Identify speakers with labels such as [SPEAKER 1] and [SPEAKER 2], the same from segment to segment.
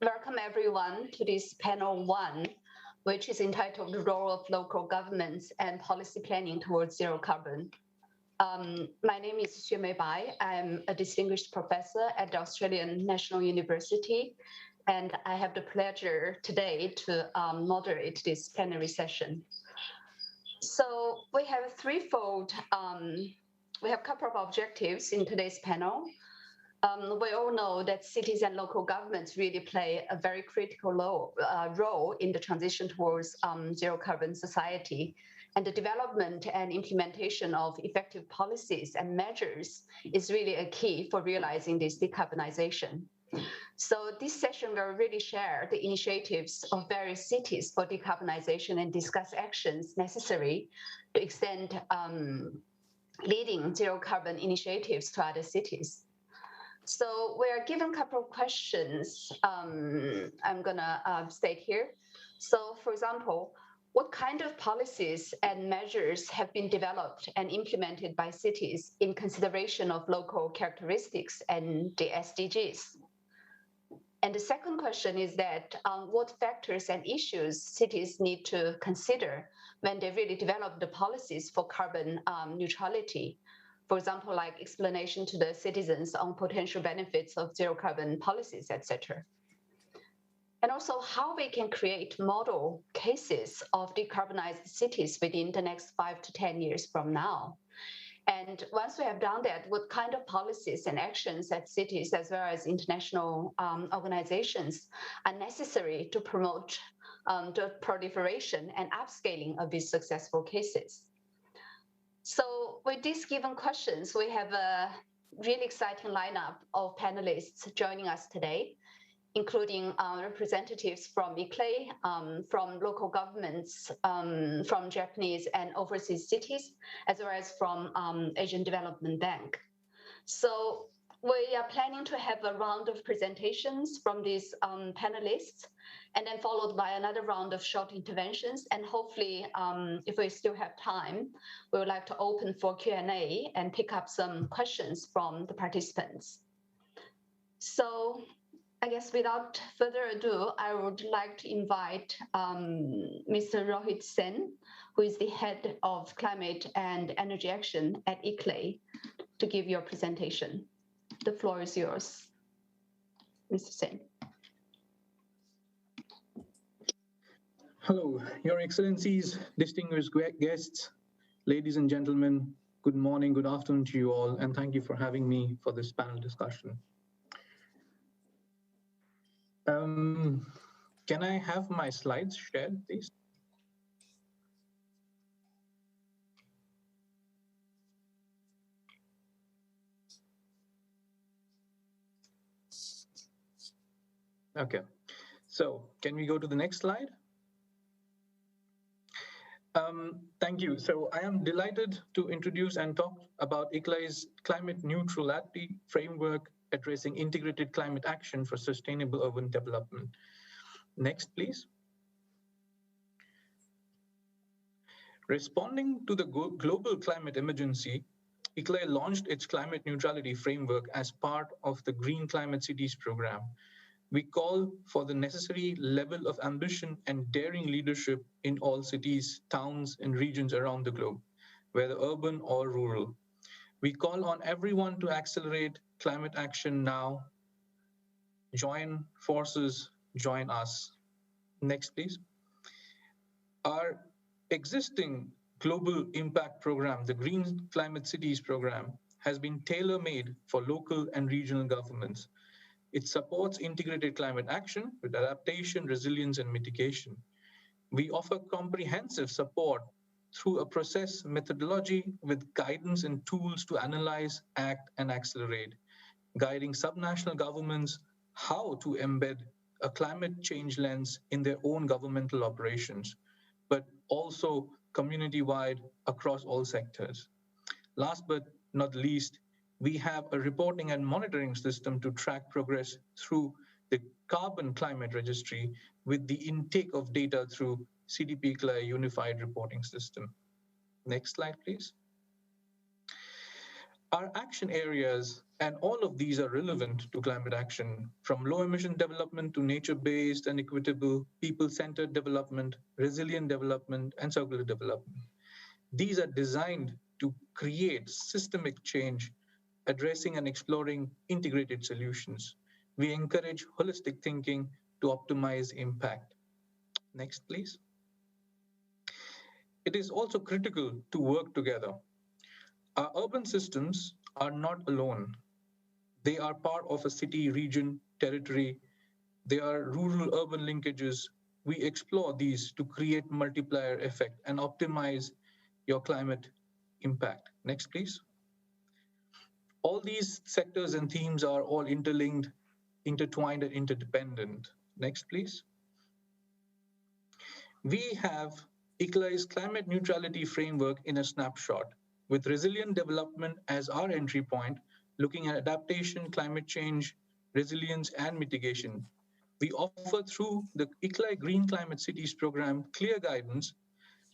[SPEAKER 1] Welcome everyone to this panel 1, which is entitled The Role of Local Governments and Policy Planning Towards Zero Carbon. My name is Xuemei Bai. I'm a distinguished professor at the Australian National University, and I have the pleasure today to moderate this plenary session. So we have a threefold, we have a couple of objectives in today's panel. We all know that cities and local governments really play a very critical role in the transition towards zero carbon society. And the development and implementation of effective policies and measures is really a key for realizing this decarbonization. So this session will really share the initiatives of various cities for decarbonization and discuss actions necessary to extend leading zero carbon initiatives to other cities. So we are given a couple of questions I'm gonna state here. So for example, what kind of policies and measures have been developed and implemented by cities in consideration of local characteristics and the SDGs? And the second question is that what factors and issues cities need to consider when they really develop the policies for carbon neutrality? For example, like explanation to the citizens on potential benefits of zero carbon policies, etc. And also how we can create model cases of decarbonized cities within the next 5 to 10 years from now. And once we have done that, what kind of policies and actions at cities as well as international organizations are necessary to promote the proliferation and upscaling of these successful cases? So with these given questions, we have a really exciting lineup of panelists joining us today, including representatives from ICLEI, from local governments, from Japanese and overseas cities, as well as from Asian Development Bank. So we are planning to have a round of presentations from these panelists, and then followed by another round of short interventions. And hopefully, if we still have time, we would like to open for Q&A and pick up some questions from the participants. So I guess without further ado, I would like to invite Mr. Rohit Sen, who is the head of climate and energy action at ICLEI, to give your presentation. The floor is yours, Mr. Sen.
[SPEAKER 2] Hello, Your Excellencies, distinguished guests, ladies and gentlemen, good morning, good afternoon to you all, and thank you for having me for this panel discussion. Can I have my slides shared, please? Okay, so can we go to the next slide? Thank you. So I am delighted to introduce and talk about ICLEI's climate neutrality framework addressing integrated climate action for sustainable urban development. Next, please. Responding to the global climate emergency, ICLEI launched its climate neutrality framework as part of the Green Climate Cities program. We call for the necessary level of ambition and daring leadership in all cities, towns, and regions around the globe, whether urban or rural. We call on everyone to accelerate climate action now. Join forces, join us. Next, please. Our existing global impact program, the Green Climate Cities program, has been tailor-made for local and regional governments. It supports integrated climate action with adaptation, resilience, and mitigation. We offer comprehensive support through a process methodology with guidance and tools to analyze, act, and accelerate, guiding subnational governments how to embed a climate change lens in their own governmental operations, but also community-wide across all sectors. Last but not least, we have a reporting and monitoring system to track progress through the Carbon Climate Registry with the intake of data through CDP-ICLEI Unified Reporting System. Next slide, please. Our action areas, and all of these are relevant to climate action, from low emission development to nature based and equitable, people centered development, resilient development, and circular development. These are designed to create systemic change, addressing and exploring integrated solutions. We encourage holistic thinking to optimize impact. Next, please. It is also critical to work together. Our urban systems are not alone. They are part of a city, region, territory. They are rural urban linkages. We explore these to create multiplier effect and optimize your climate impact. Next, please. All these sectors and themes are all interlinked, intertwined, and interdependent. Next, please. We have ICLAI's climate neutrality framework in a snapshot, with resilient development as our entry point, looking at adaptation, climate change, resilience, and mitigation. We offer through the ICLAI Green Climate Cities program clear guidance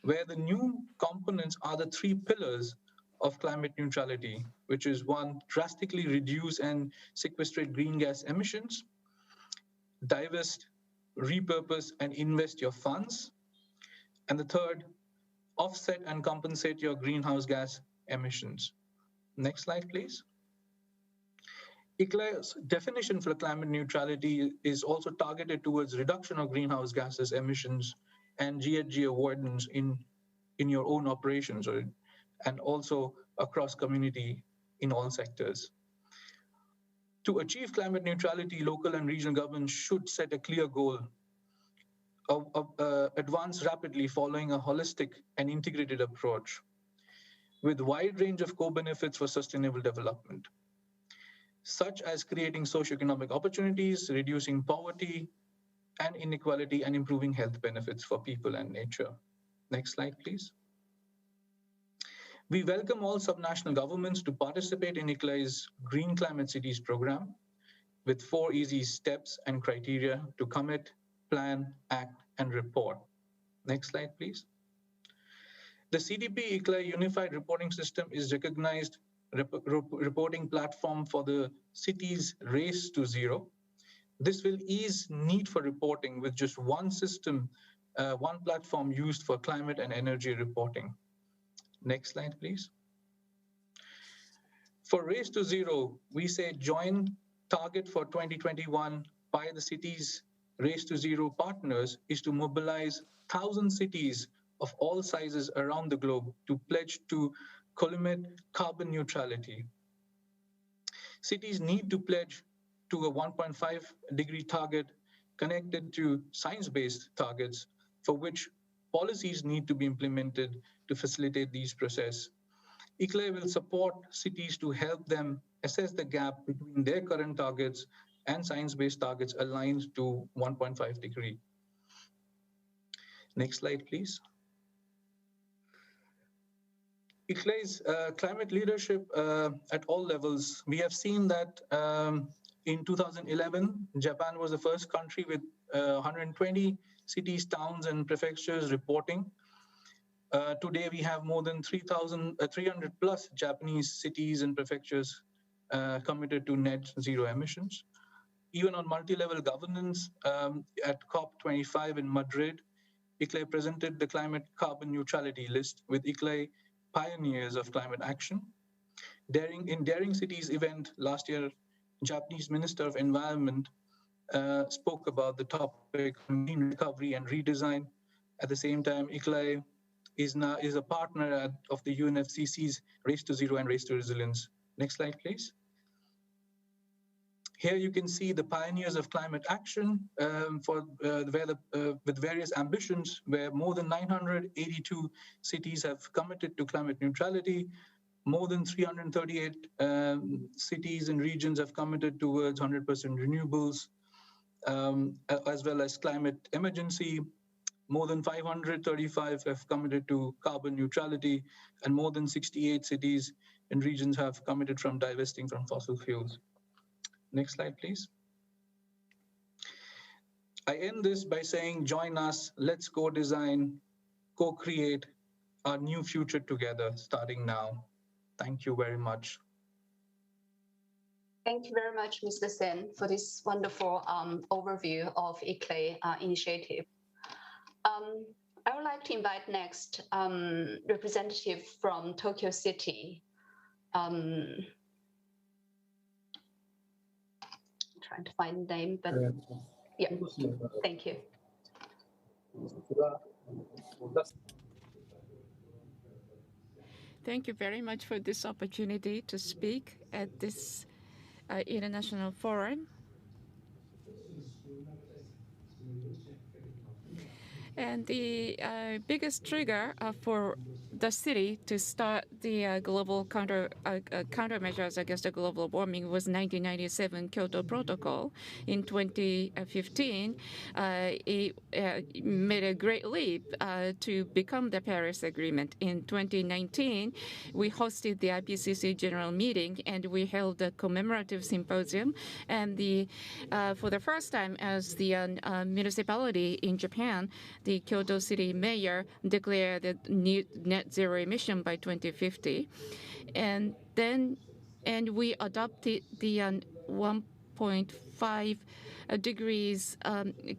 [SPEAKER 2] where the new components are the three pillars of climate neutrality, which is one, drastically reduce and sequestrate green gas emissions, divest, repurpose, and invest your funds. And the third, offset and compensate your greenhouse gas emissions. Next slide, please. ICLAI's definition for climate neutrality is also targeted towards reduction of greenhouse gases emissions and GHG avoidance in your own operations and also across community in all sectors. To achieve climate neutrality, local and regional governments should set a clear goal of advance rapidly following a holistic and integrated approach with wide range of co-benefits for sustainable development, such as creating socioeconomic opportunities, reducing poverty and inequality, and improving health benefits for people and nature. Next slide, please. We welcome all subnational governments to participate in ICLAI's Green Climate Cities program with 4 easy steps and criteria to commit, plan, act, and report. Next slide, please. The CDP ICLAI Unified Reporting System is recognized reporting platform for the city's race to zero. This will ease need for reporting with just one system, one platform used for climate and energy reporting. Next slide, please. For Race to Zero, we say joint target for 2021 by the city's Race to Zero partners is to mobilize 1,000 cities of all sizes around the globe to pledge to culminate carbon neutrality. Cities need to pledge to a 1.5-degree target connected to science-based targets for which policies need to be implemented to facilitate these processes. ICLAI will support cities to help them assess the gap between their current targets and science-based targets aligned to 1.5 degree. Next slide, please. ICLAI's climate leadership at all levels. We have seen that in 2011, Japan was the first country with 120 cities, towns, and prefectures reporting. Today, we have more than 300 plus Japanese cities and prefectures committed to net zero emissions. Even on multi-level governance, at COP25 in Madrid, ICLAI presented the climate carbon neutrality list with ICLAI pioneers of climate action. In Daring Cities event last year, Japanese Minister of Environment spoke about the topic on green recovery and redesign. At the same time, ICLAI is a partner of the UNFCCC's Race to Zero and Race to Resilience. Next slide, please. Here you can see the pioneers of climate action with various ambitions, where more than 982 cities have committed to climate neutrality. More than 338 cities and regions have committed towards 100% renewables, as well as climate emergency. More than 535 have committed to carbon neutrality, and more than 68 cities and regions have committed from divesting from fossil fuels. Next slide, please. I end this by saying, join us, let's co-design, co-create our new future together, starting now. Thank you very much.
[SPEAKER 1] Thank you very much, Mr. Sen, for this wonderful overview of ICLEI initiative. I would like to invite next representative from Tokyo City. I'm trying to find the name, but yeah, thank you.
[SPEAKER 3] Thank you very much for this opportunity to speak at this international forum. And the biggest trigger for the city to start the global countermeasures against the global warming was 1997 Kyoto Protocol. In 2015, it made a great leap to become the Paris Agreement. In 2019, we hosted the IPCC General Meeting and we held a commemorative symposium. And for the first time as the municipality in Japan, the Kyoto City Mayor declared the net zero emission by 2050, and we adopted the 1.5 degrees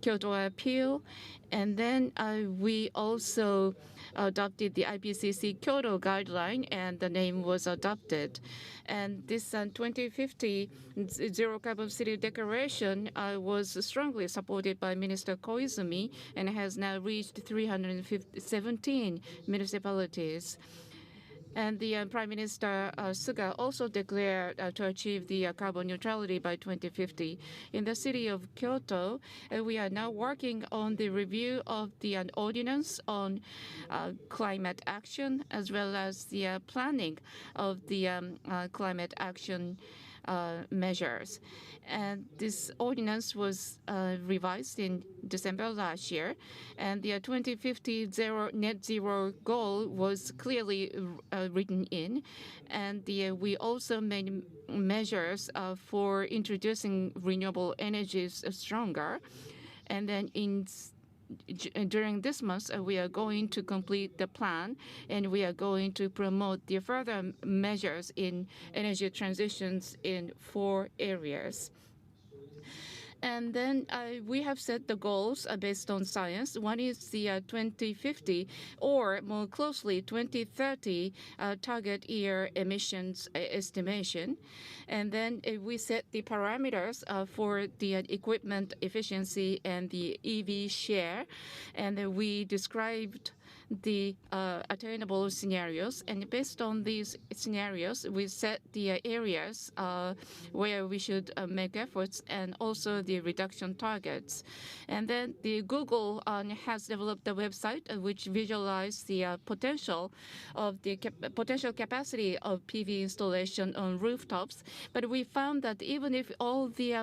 [SPEAKER 3] Kyoto appeal, and then we also adopted the IPCC Kyoto guideline, and the name was adopted. And this 2050 zero carbon city declaration was strongly supported by Minister Koizumi and has now reached 317 municipalities. And the Prime Minister Suga also declared to achieve the carbon neutrality by 2050. In the city of Kyoto, we are now working on the review of the ordinance on climate action, as well as the planning of the climate action measures. And this ordinance was revised in December last year, and the 2050 net zero goal was clearly written in, and we also made measures for introducing renewable energies stronger. And then during this month, we are going to complete the plan, and we are going to promote the further measures in energy transitions in 4 areas. And then we have set the goals based on science. One is the 2050, or more closely 2030 target year emissions estimation. And then we set the parameters for the equipment efficiency and the EV share. And then we described the attainable scenarios, and based on these scenarios, we set the areas where we should make efforts, and also the reduction targets. And then the Google has developed a website which visualizes the potential capacity of PV installation on rooftops. But we found that even if all the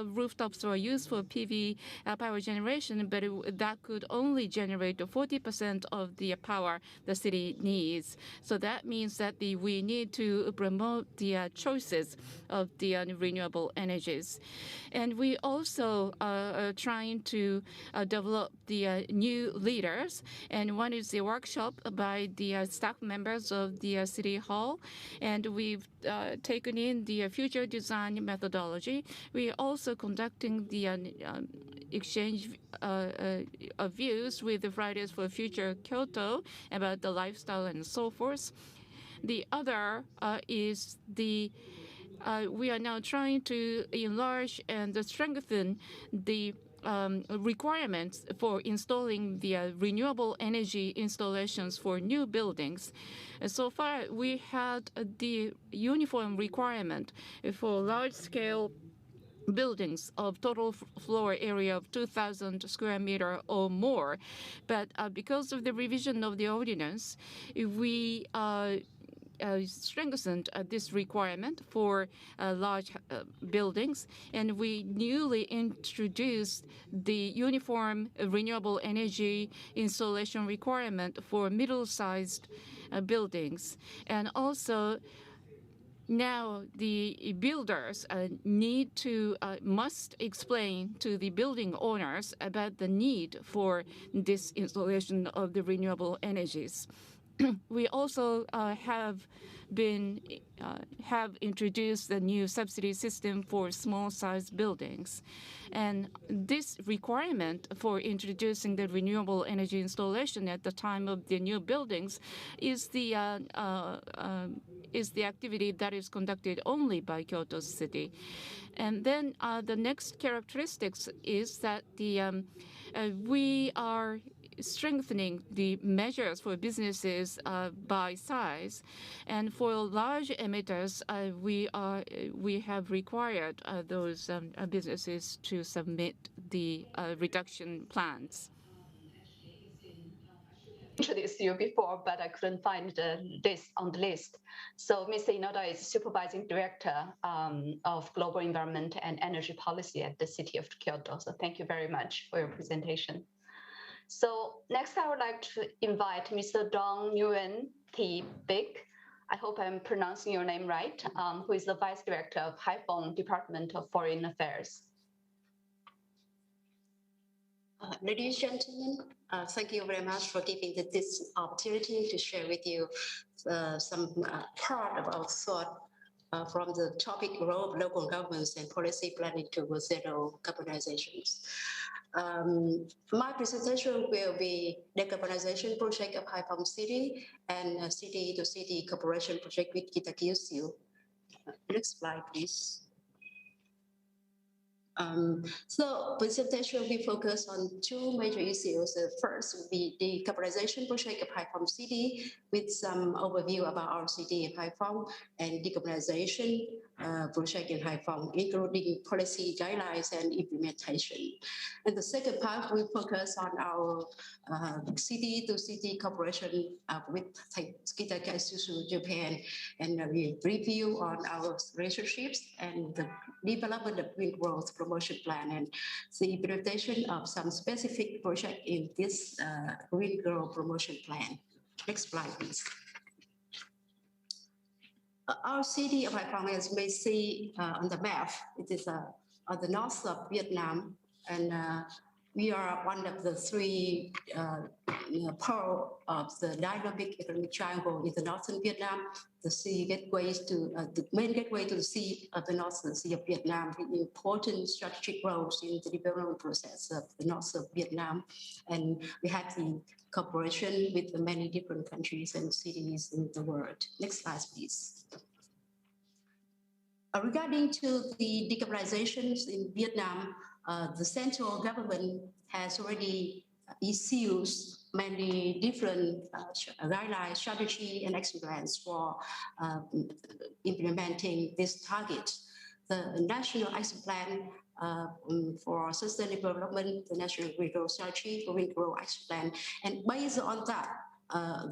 [SPEAKER 3] rooftops were used for PV power generation, but that could only generate 40% of the power the city needs. So that means that we need to promote the choices of the renewable energies. And we also are trying to develop the new leaders. And one is the workshop by the staff members of the City Hall. And we've taken in the future design methodology. We are also conducting the exchange of views with the Fridays for Future Kyoto about the lifestyle and so forth. The other is we are now trying to enlarge and strengthen the requirements for installing the renewable energy installations for new buildings. So far, we had the uniform requirement for large-scale buildings of total floor area of 2,000 square meter or more. But because of the revision of the ordinance, we strengthened this requirement for large buildings, and we newly introduced the uniform renewable energy installation requirement for middle-sized buildings. And also, now the builders must explain to the building owners about the need for this installation of the renewable energies. we also have introduced the new subsidy system for small-sized buildings, and this requirement for introducing the renewable energy installation at the time of the new buildings is the activity that is conducted only by Kyoto City. And then the next characteristics is that we are strengthening the measures for businesses by size, and for large emitters, we have required those businesses to submit the reduction plans.
[SPEAKER 1] Introduced you before, but I couldn't find this on the list. So Mr. Inoda is Supervising Director of Global Environment and Energy Policy at the City of Kyoto. So thank you very much for your presentation. So next, I would like to invite Mr. Dong Nguyen Thi Big. I hope I'm pronouncing your name right, who is the Vice Director of Haiphong Department of Foreign Affairs.
[SPEAKER 4] Ladies and gentlemen, thank you very much for giving this opportunity to share with you some part of our thought from the topic role of local governments and policy planning towards zero carbonizations. My presentation will be decarbonization project of Haiphong City and city-to-city cooperation project with Kitakyushu. Next slide, please. So presentation will be focused on two major issues. The first will be the decarbonization project of Haiphong City with some overview about our city of Haiphong and decarbonization project in Haiphong, including policy guidelines and implementation. And the second part will focus on our city-to-city cooperation with Kitakyushu, Japan, and we review on our relationships and the development of green growth promotion plan and the implementation of some specific project in this green growth promotion plan. Next slide, please. Our city of Haiphong, as you may see on the map, it is on the north of Vietnam, and we are one of the three pearls of the dynamic economic triangle in the northern Vietnam. The sea gateways to the main gateway to the sea of the northern sea of Vietnam, important strategic roles in the development process of the north of Vietnam, and we have the cooperation with many different countries and cities in the world. Next slide, please. Regarding to the decarbonizations in Vietnam, the central government has already issued many different guidelines, strategy, and action plans for implementing this target. The National Action Plan for Sustainable Development, the National Green Growth Strategy, Green Growth Action Plan, and based on that,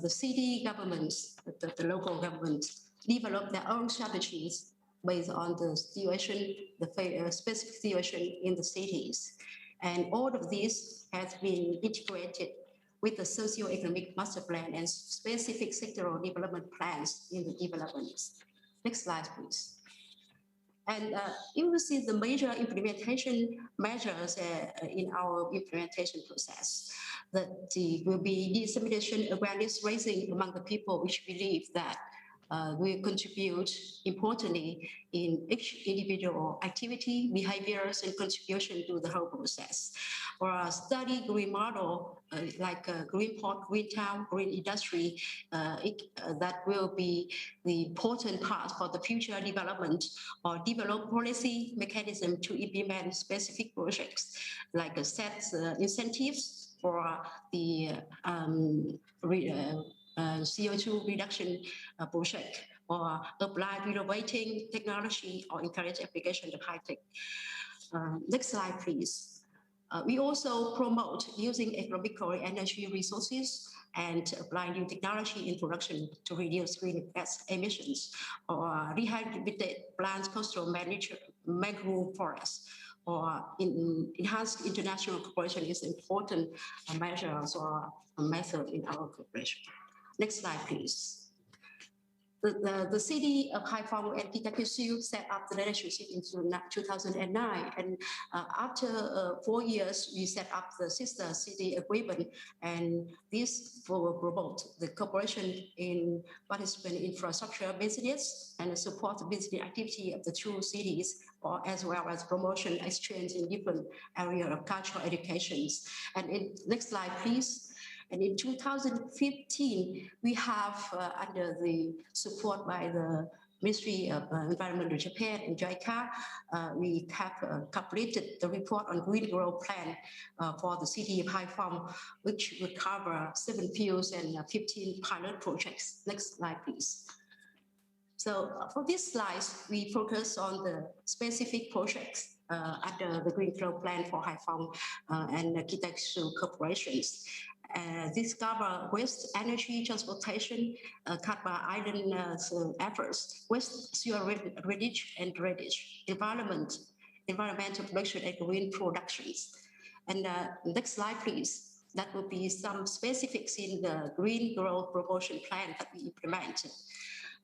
[SPEAKER 4] the city governments, the local governments, develop their own strategies based on the situation, the specific situation in the cities. And all of this has been integrated with the socio-economic master plan and specific sectoral development plans in the developments. Next slide, please. And you will see the major implementation measures in our implementation process. That will be dissemination awareness raising among the people, which believe that will contribute importantly in each individual activity, behaviors, and contribution to the whole process. For a study green model, like green port, green town, green industry, that will be the important part for the future development or develop policy mechanism to implement specific projects, like set incentives for the CO2 reduction project, or apply innovating technology or encourage application of high-tech. Next slide, please. We also promote using economically energy resources and apply new technology in production to reduce greenhouse gas emissions, or rehabilitate plant coastal mangrove forests, or enhanced international cooperation is important measures or method in our cooperation. Next slide, please. The city of Haiphong and Kitakyushu set up the relationship in 2009. And after 4 years, we set up the sister city agreement. And this will promote the cooperation in participant infrastructure business and support the business activity of the two cities, as well as promotion exchange in different areas of cultural educations. And next slide, please. And in 2015, we have, under the support by the Ministry of Environment of Japan and JICA, we have completed the report on Green Growth Plan for the city of Haiphong, which will cover 7 fields and 15 pilot projects. Next slide, please. So for these slides, we focus on the specific projects under the Green Growth Plan for Haiphong and Kitakyushu corporations. This covers waste, energy, transportation, Katba Island efforts, waste, sewer reduction and drainage, environmental protection and green productions. And next slide, please. That will be some specifics in the Green Growth Promotion Plan that we implemented.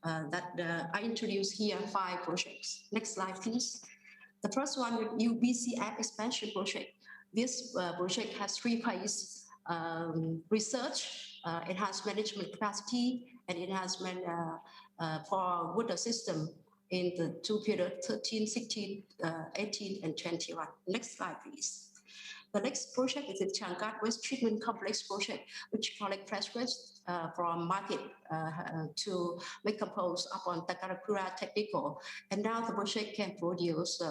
[SPEAKER 4] I introduce here 5 projects. Next slide, please. The first one, UBCF expansion project. This project has 3 phases. Research, enhanced management capacity, and enhancement for water system in the 2 periods, 13, 16, 18, and 21. Next slide, please. The next project is the Changat Waste Treatment Complex project, which collects fresh waste from market to make compost upon Takarakura Technical. And now the project can produce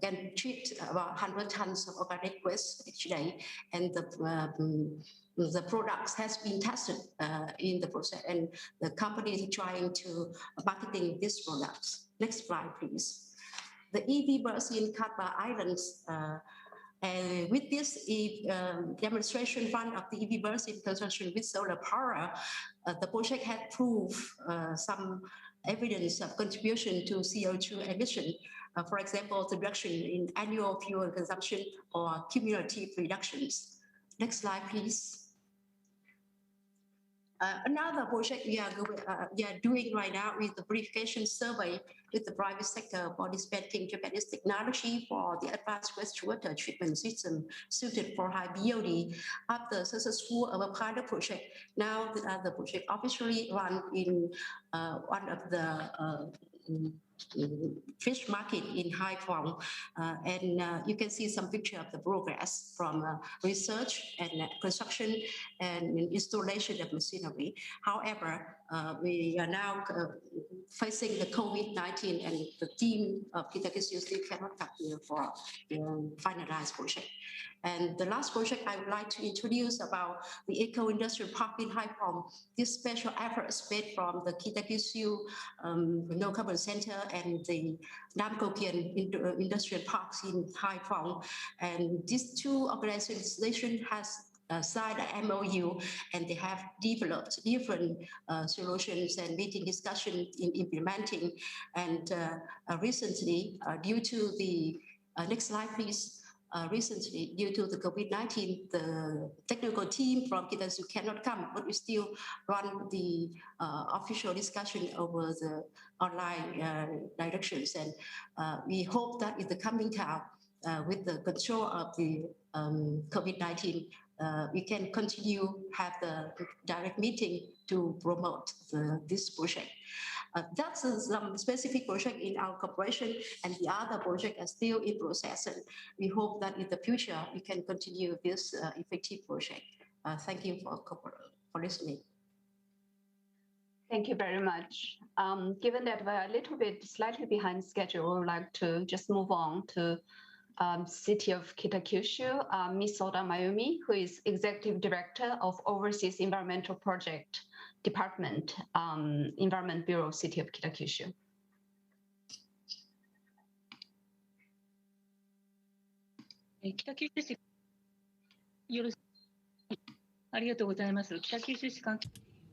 [SPEAKER 4] can treat about 100 tons of organic waste each day, and the products has been tested in the process, and the company is trying to marketing these products. Next slide, please. The EV bus in Katba Islands. And with this demonstration fund of the EV bus in conjunction with solar power, the project had proved some evidence of contribution to CO2 emission. For example, the reduction in annual fuel consumption or cumulative reductions. Next slide, please. Another project we are doing right now is the verification survey with the private sector for dispensing Japanese technology for the advanced wastewater treatment system suited for high BOD. After successful of a pilot project, now the project officially run in one of the fish market in Haiphong, and you can see some picture of the progress from research and construction and installation of machinery. However, we are now facing the COVID-19, and the team of Kitakyushu still cannot come here for the finalized project. And the last project I would like to introduce about the Eco-Industrial Park in Haiphong. This special effort is made from the Kitakyushu No Carbon Center and the Namkokian Industrial Parks in Haiphong. And these 2 organizations has signed an MOU, and they have developed different solutions and meeting discussion in implementing. And recently, due to the next slide, please. Recently, due to the COVID-19, the technical team from Kitakyushu cannot come, but we still run the official discussion over the online directions. And we hope that in the coming time, with the control of the COVID-19, we can continue have the direct meeting to promote this project. That's some specific project in our corporation, and the other project are still in process. And we hope that in the future we can continue this effective project. Thank you for listening.
[SPEAKER 1] Thank you very much. Given that we're a little bit slightly behind schedule, I would like to just move on to City of Kitakyushu, Ms. Oda Mayumi, who is Executive Director of Overseas Environmental Project Department, Environment Bureau, City of Kitakyushu.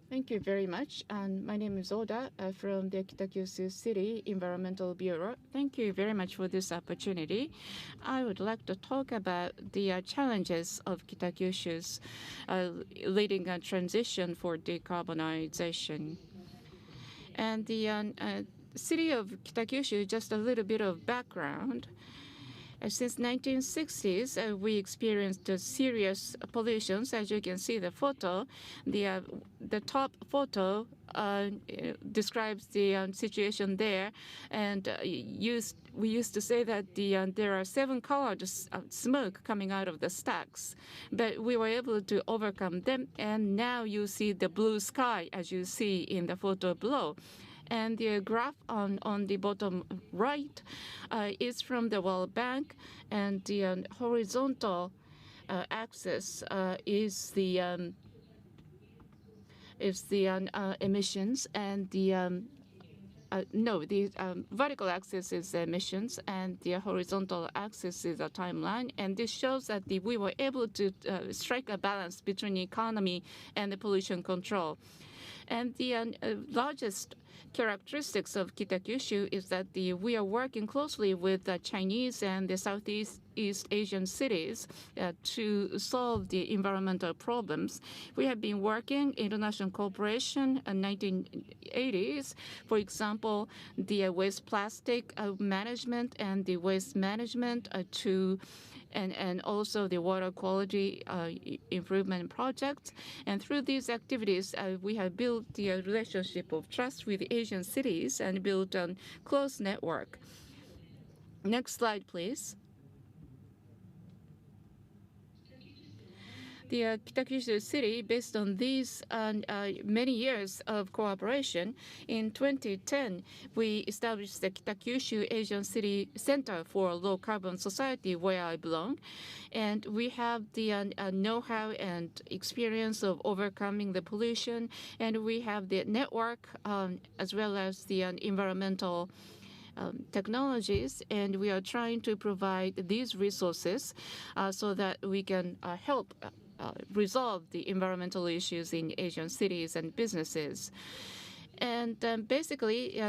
[SPEAKER 3] Thank you very much. And my name is Oda from the Kitakyushu City Environmental Bureau. Thank you very much for this opportunity. I would like to talk about the challenges of Kitakyushu's leading a transition for decarbonization. And the city of Kitakyushu, just a little bit of background. Since 1960s, we experienced serious pollutions. As you can see the photo, the top photo describes the situation there, and we used to say that there are 7 colors of smoke coming out of the stacks, but we were able to overcome them, and now you see the blue sky as you see in the photo below. And the graph on the bottom right is from the World Bank, and the horizontal axis is the emissions, and the vertical axis is emissions, and the horizontal axis is a timeline. And this shows that we were able to strike a balance between economy and the pollution control. And the largest characteristics of Kitakyushu is that we are working closely with the Chinese and the Southeast Asian cities to solve the environmental problems. We have been working international cooperation in 1980s. For example, the waste plastic management and the waste management and also the water quality improvement projects. And through these activities, we have built the relationship of trust with Asian cities and built a close network. Next slide, please. The Kitakyushu City, based on these many years of cooperation, in 2010, we established the Kitakyushu Asian City Center for Low Carbon Society, where I belong. And we have the know-how and experience of overcoming the pollution, and we have the network as well as the environmental technologies, and we are trying to provide these resources so that we can help resolve the environmental issues in Asian cities and businesses. And basically,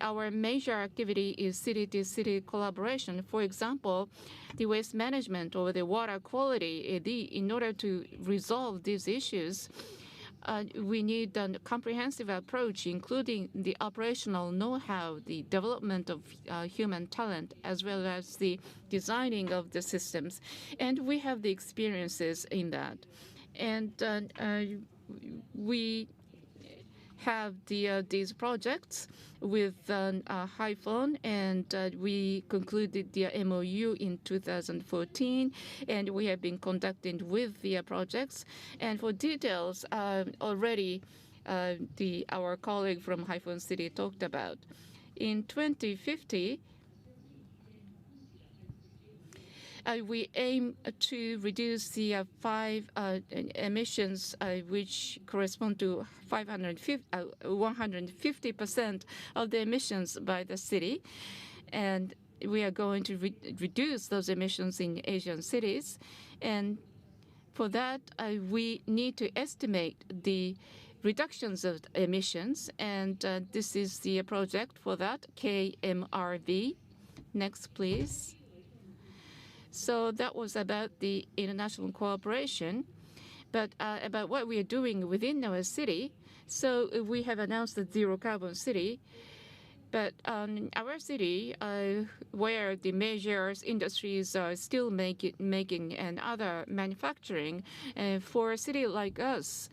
[SPEAKER 3] our major activity is city-to-city collaboration. For example, the waste management or the water quality. In order to resolve these issues, we need a comprehensive approach, including the operational know-how, the development of human talent, as well as the designing of the systems. And we have the experiences in that. And we have these projects with Hyphon, and we concluded the MOU in 2014, and we have been conducting with the projects. And for details, already our colleague from Hyphon City talked about. In 2050, we aim to reduce the 5 emissions, which correspond to 150% of the emissions by the city. And we are going to reduce those emissions in Asian cities. And for that, we need to estimate the reductions of emissions. And this is the project for that, KMRV. Next, please. So that was about the international cooperation. But about what we are doing within our city, so we have announced the zero carbon city. But our city, where the major industries are still making and other manufacturing, for a city like us,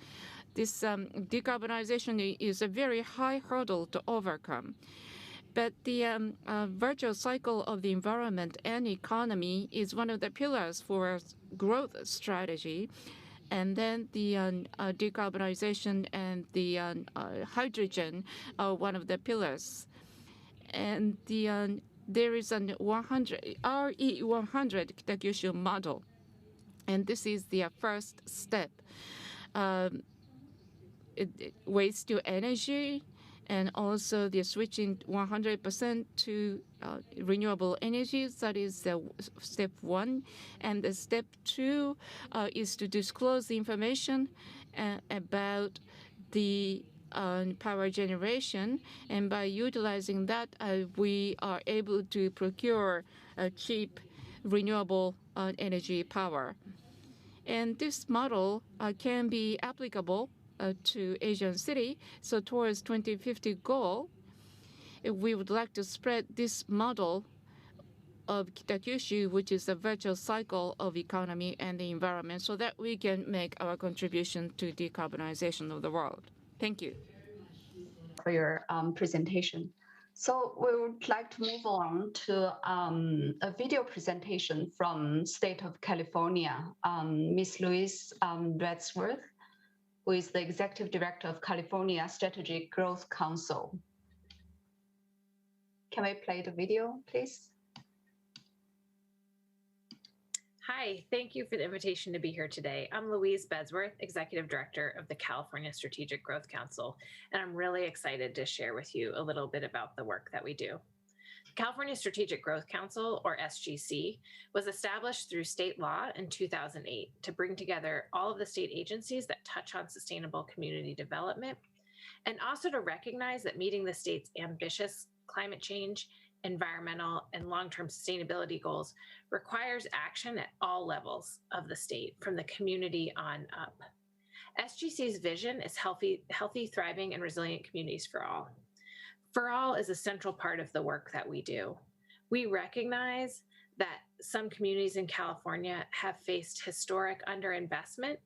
[SPEAKER 3] this decarbonization is a very high hurdle to overcome. But the virtual cycle of the environment and economy is one of the pillars for growth strategy. And then the decarbonization and the hydrogen are one of the pillars. And there is an RE100 Kitakyushu model. And this is the first step. Waste to energy, and also the switching 100% to renewable energies. That is step 1. And the step 2 is to disclose the information about the power generation. And by utilizing that, we are able to procure cheap renewable energy power. And this model can be applicable to Asian city. So towards 2050 goal, we would like to spread this model of Kitakyushu, which is a virtual cycle of economy and the environment, so that we can make our contribution to decarbonization of the world. Thank you.
[SPEAKER 1] For your presentation. So we would like to move on to a video presentation from State of California. Ms. Louise Wadsworth, who is the Executive Director of California Strategic Growth Council. Can we play the video, please?
[SPEAKER 5] Hi, thank you for the invitation to be here today. I'm Louise Bedsworth, Executive Director of the California Strategic Growth Council, and I'm really excited to share with you a little bit about the work that we do. The California Strategic Growth Council, or SGC, was established through state law in 2008 to bring together all of the state agencies that touch on sustainable community development, and also to recognize that meeting the state's ambitious climate change, environmental, and long-term sustainability goals requires action at all levels of the state, from the community on up. SGC's vision is healthy, thriving, and resilient communities for all. For all is a central part of the work that we do. We recognize that some communities in California have faced historic underinvestment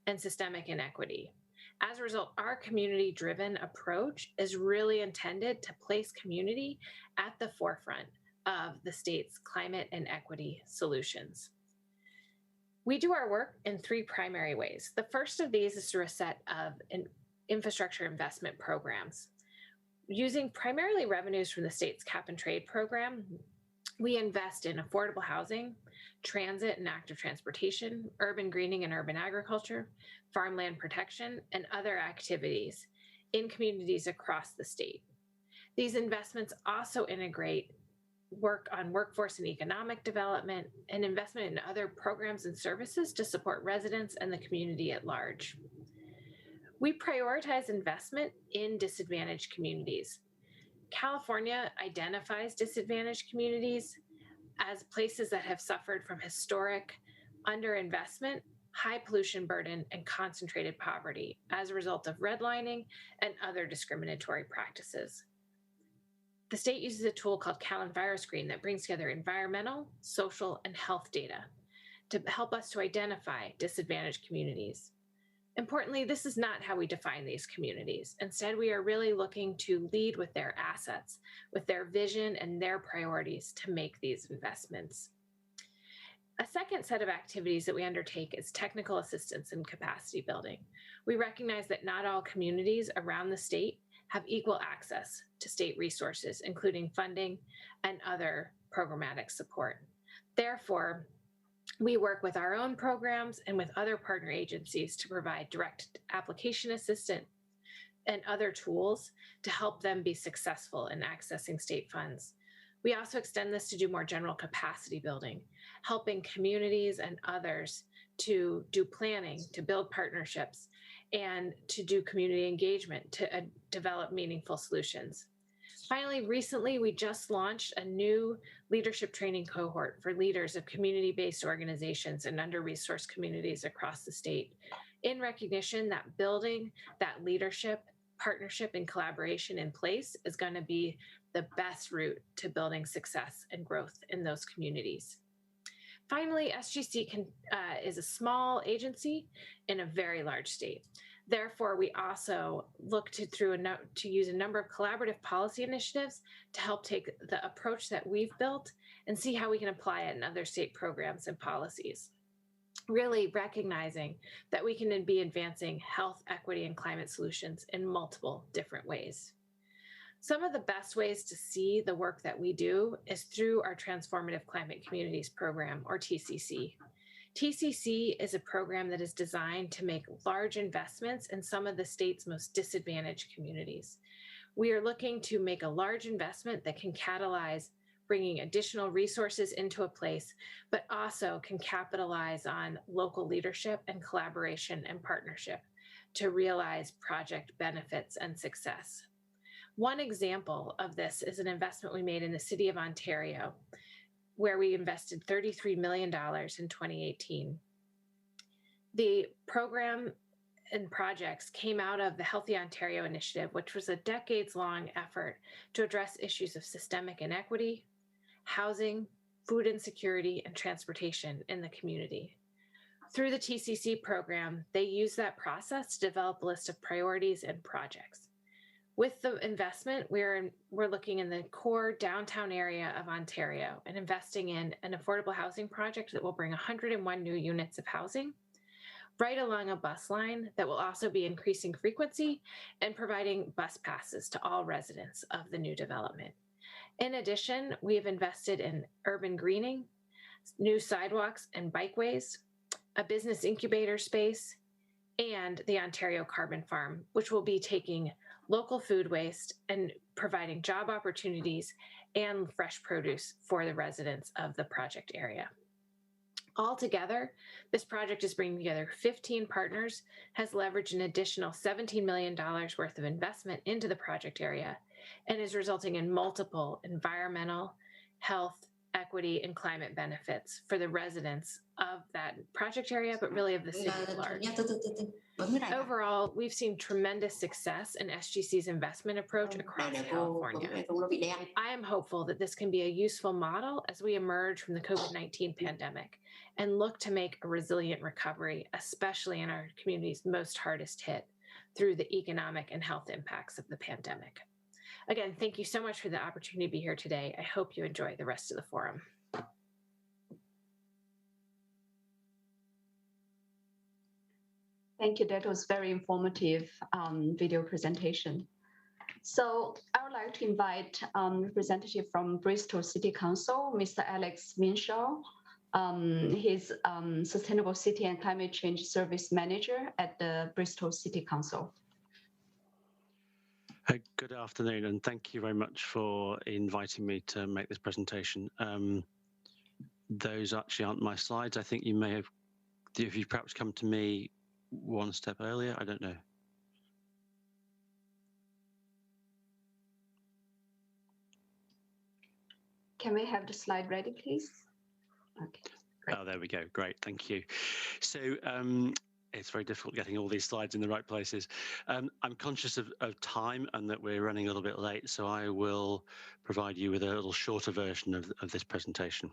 [SPEAKER 5] and systemic inequity. As a result, our community-driven approach is really intended to place community at the forefront of the state's climate and equity solutions. We do our work in three primary ways. The first of these is through a set of infrastructure investment programs. Using primarily revenues from the state's cap and trade program, we invest in affordable housing, transit and active transportation, urban greening and urban agriculture, farmland protection, and other activities in communities across the state. These investments also integrate work on workforce and economic development and investment in other programs and services to support residents and the community at large. We prioritize investment in disadvantaged communities. California identifies disadvantaged communities as places that have suffered from historic underinvestment, high pollution burden, and concentrated poverty as a result of redlining and other discriminatory practices. The state uses a tool called CalEnviroscreen that brings together environmental, social, and health data to help us to identify disadvantaged communities. Importantly, this is not how we define these communities. Instead, we are really looking to lead with their assets, with their vision and their priorities to make these investments. A second set of activities that we undertake is technical assistance and capacity building. We recognize that not all communities around the state have equal access to state resources, including funding and other programmatic support. Therefore, we work with our own programs and with other partner agencies to provide direct application assistance and other tools to help them be successful in accessing state funds. We also extend this to do more general capacity building, helping communities and others to do planning, to build partnerships, and to do community engagement to develop meaningful solutions. Finally, recently, we just launched a new leadership training cohort for leaders of community-based organizations and under-resourced communities across the state, in recognition that building that leadership, partnership, and collaboration in place is going to be the best route to building success and growth in those communities. Finally, SGC is a small agency in a very large state. Therefore, we also look to use a number of collaborative policy initiatives to help take the approach that we've built and see how we can apply it in other state programs and policies. Really recognizing that we can be advancing health, equity, and climate solutions in multiple different ways. Some of the best ways to see the work that we do is through our Transformative Climate Communities Program, or TCC. TCC is a program that is designed to make large investments in some of the state's most disadvantaged communities. We are looking to make a large investment that can catalyze bringing additional resources into a place, but also can capitalize on local leadership and collaboration and partnership to realize project benefits and success. One example of this is an investment we made in the city of Ontario, where we invested $33 million in 2018. The program and projects came out of the Healthy Ontario Initiative, which was a decades-long effort to address issues of systemic inequity, housing, food insecurity, and transportation in the community. Through the TCC program, they used that process to develop a list of priorities and projects. With the investment, we're looking in the core downtown area of Ontario and investing in an affordable housing project that will bring 101 new units of housing right along a bus line that will also be increasing frequency and providing bus passes to all residents of the new development. In addition, we have invested in urban greening, new sidewalks and bikeways, a business incubator space, and the Ontario Carbon Farm, which will be taking local food waste and providing job opportunities and fresh produce for the residents of the project area. Altogether, this project is bringing together 15 partners, has leveraged an additional $17 million worth of investment into the project area, and is resulting in multiple environmental, health, equity, and climate benefits for the residents of that project area, but really of the city at large. Overall, we've seen tremendous success in SGC's investment approach across California. I am hopeful that this can be a useful model as we emerge from the COVID-19 pandemic and look to make a resilient recovery, especially in our communities most hardest hit through the economic and health impacts of the pandemic. Again, thank you so much for the opportunity to be here today. I hope you enjoy the rest of the forum.
[SPEAKER 1] Thank you. That was very informative video presentation. So I would like to invite representative from Bristol City Council, Mr. Alex Minshaw. He's Sustainable City and Climate Change Service Manager at the Bristol City Council.
[SPEAKER 6] Good afternoon, and thank you very much for inviting me to make this presentation. Those actually aren't my slides. I think you may have, if you perhaps come to me one step earlier, I don't know.
[SPEAKER 1] Can we have the slide ready, please? Okay. Great.
[SPEAKER 6] Oh, there we go. Great, thank you. So it's very difficult getting all these slides in the right places. I'm conscious of time and that we're running a little bit late, so I will provide you with a little shorter version of this presentation.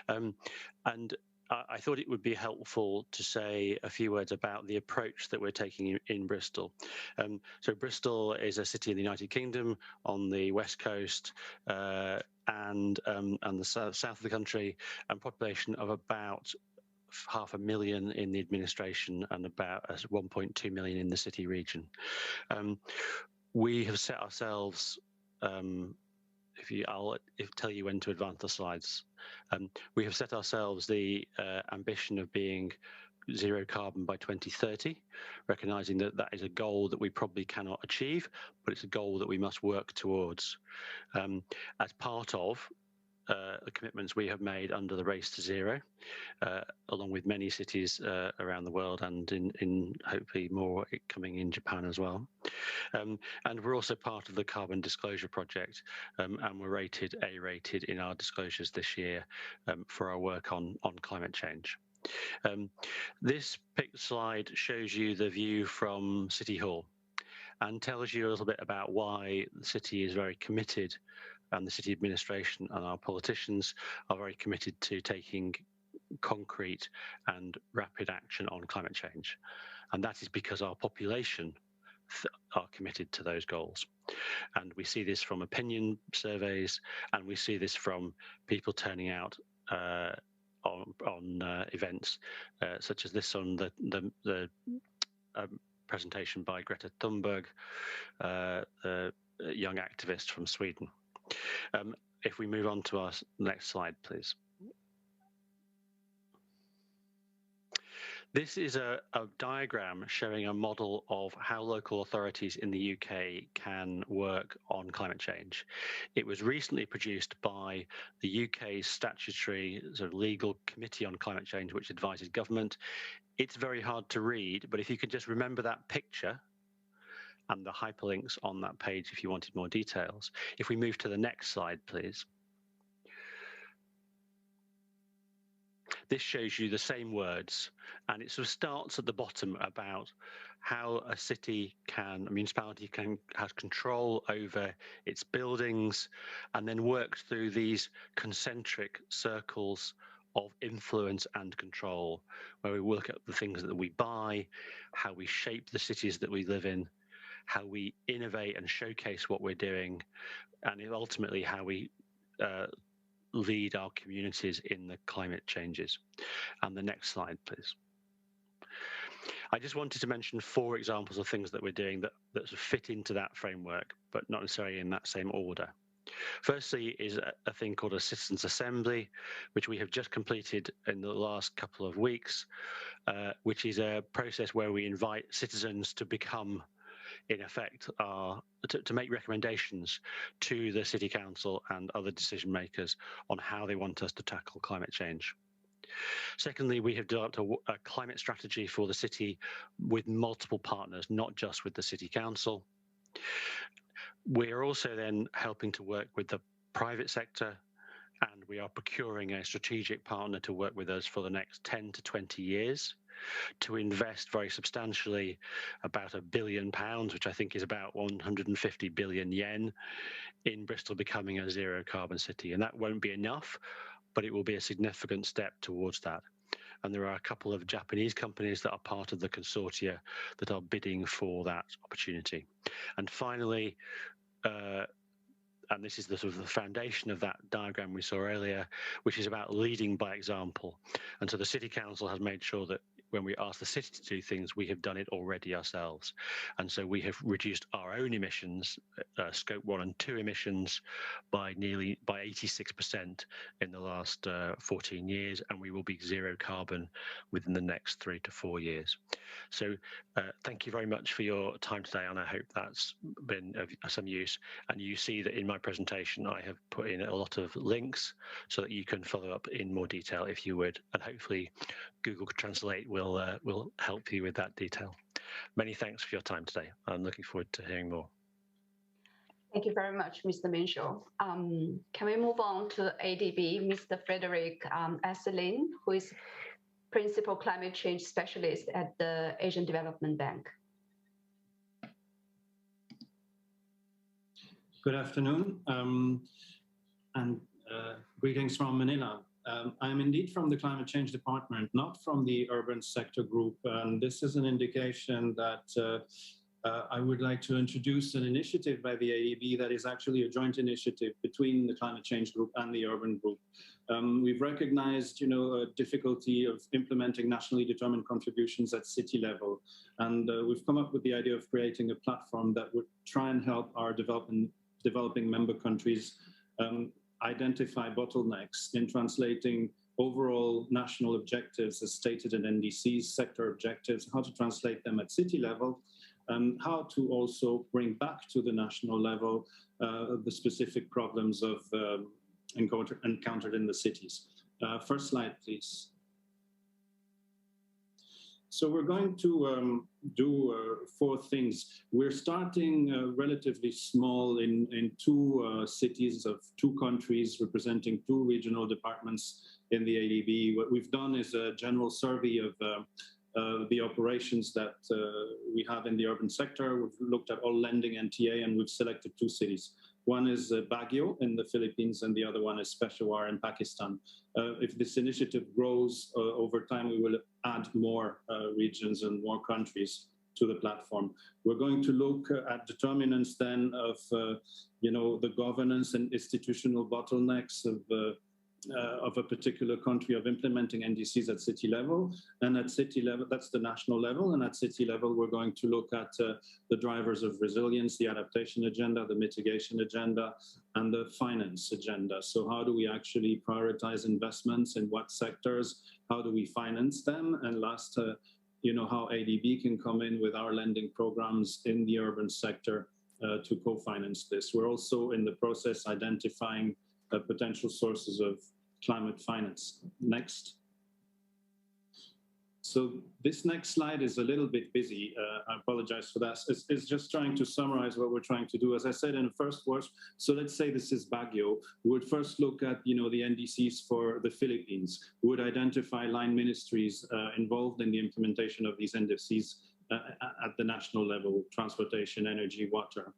[SPEAKER 6] And I thought it would be helpful to say a few words about the approach that we're taking in Bristol. So Bristol is a city in the United Kingdom on the west coast and the south of the country, and population of about 500,000 in the administration and about 1.2 million in the city region. We have set ourselves, I'll tell you when to advance the slides. We have set ourselves the ambition of being zero carbon by 2030, recognizing that that is a goal that we probably cannot achieve, but it's a goal that we must work towards. As part of the commitments we have made under the Race to Zero, along with many cities around the world, and in hopefully more coming in Japan as well. And we're also part of the Carbon Disclosure Project, and we're A-rated in our disclosures this year for our work on climate change. This slide shows you the view from City Hall and tells you a little bit about why the city is very committed, and the city administration and our politicians are very committed to taking concrete and rapid action on climate change. And that is because our population are committed to those goals. And we see this from opinion surveys, and we see this from people turning out on events such as this on the presentation by Greta Thunberg, the young activist from Sweden. If we move on to our next slide, please. This is a diagram showing a model of how local authorities in the UK can work on climate change. It was recently produced by the UK's statutory sort of legal committee on climate change, which advises government. It's very hard to read, but if you could just remember that picture and the hyperlinks on that page if you wanted more details. If we move to the next slide, please. this shows you the same words, and it sort of starts at the bottom about how a city can, a municipality has control over its buildings, and then works through these concentric circles of influence and control, where we look at the things that we buy, how we shape the cities that we live in, how we innovate and showcase what we're doing, and ultimately how we lead our communities in the climate changes. And the next slide, please. I just wanted to mention 4 examples of things that we're doing that sort of fit into that framework, but not necessarily in that same order. Firstly is a thing called a citizens assembly, which we have just completed in the last couple of weeks, which is a process where we invite citizens to become, in effect, to make recommendations to the City Council and other decision makers on how they want us to tackle climate change. Secondly, we have developed a climate strategy for the city with multiple partners, not just with the City Council. We are also then helping to work with the private sector, and we are procuring a strategic partner to work with us for the next 10 to 20 years to invest very substantially, about £1 billion, which I think is about 150 billion yen, in Bristol becoming a zero carbon city. And that won't be enough, but it will be a significant step towards that. And there are a couple of Japanese companies that are part of the consortia that are bidding for that opportunity. And finally, and this is the sort of the foundation of that diagram we saw earlier, which is about leading by example. And so the City Council has made sure that when we ask the city to do things, we have done it already ourselves. And so we have reduced our own emissions, scope 1 and 2 emissions, by 86% in the last 14 years, and we will be zero carbon within the next 3 to 4 years. So thank you very much for your time today, and I hope that's been of some use. And you see that in my presentation, I have put in a lot of links so that you can follow up in more detail if you would, and hopefully Google Translate will help you with that detail. Many thanks for your time today. I'm looking forward to hearing more.
[SPEAKER 1] Thank you very much, Mr. Minshall. Can we move on to ADB, Mr. Frederick Esselin, who is Principal Climate Change Specialist at the Asian Development Bank.
[SPEAKER 7] Good afternoon, and greetings from Manila. I am indeed from the Climate Change Department, not from the Urban Sector Group, and this is an indication that I would like to introduce an initiative by the AEB that is actually a joint initiative between the Climate Change Group and the Urban Group. We've recognized, a difficulty of implementing nationally determined contributions at city level, and we've come up with the idea of creating a platform that would try and help our developing member countries identify bottlenecks in translating overall national objectives as stated in NDCs, sector objectives, how to translate them at city level, and how to also bring back to the national level the specific problems of encountered in the cities. First slide, please. So we're going to do 4 things. We're starting relatively small in 2 cities of 2 countries representing 2 regional departments in the ADB. What we've done is a general survey of the operations that we have in the urban sector. We've looked at all lending NTA, and we've selected 2 cities. One is Baguio in the Philippines, and the other one is Peshawar in Pakistan. If this initiative grows over time, we will add more regions and more countries to the platform. We're going to look at determinants then of, the governance and institutional bottlenecks of a particular country of implementing NDCs at city level. And at city level, that's the national level. And at city level, we're going to look at the drivers of resilience, the adaptation agenda, the mitigation agenda, and the finance agenda. So how do we actually prioritize investments in what sectors? How do we finance them? And last, how ADB can come in with our lending programs in the urban sector to co-finance this. We're also in the process identifying potential sources of climate finance. Next. So this next slide is a little bit busy. I apologize for that. It's just trying to summarize what we're trying to do. As I said in the first words, so let's say this is Baguio. We would first look at, the NDCs for the Philippines. We would identify line ministries involved in the implementation of these NDCs at the national level: transportation, energy, water.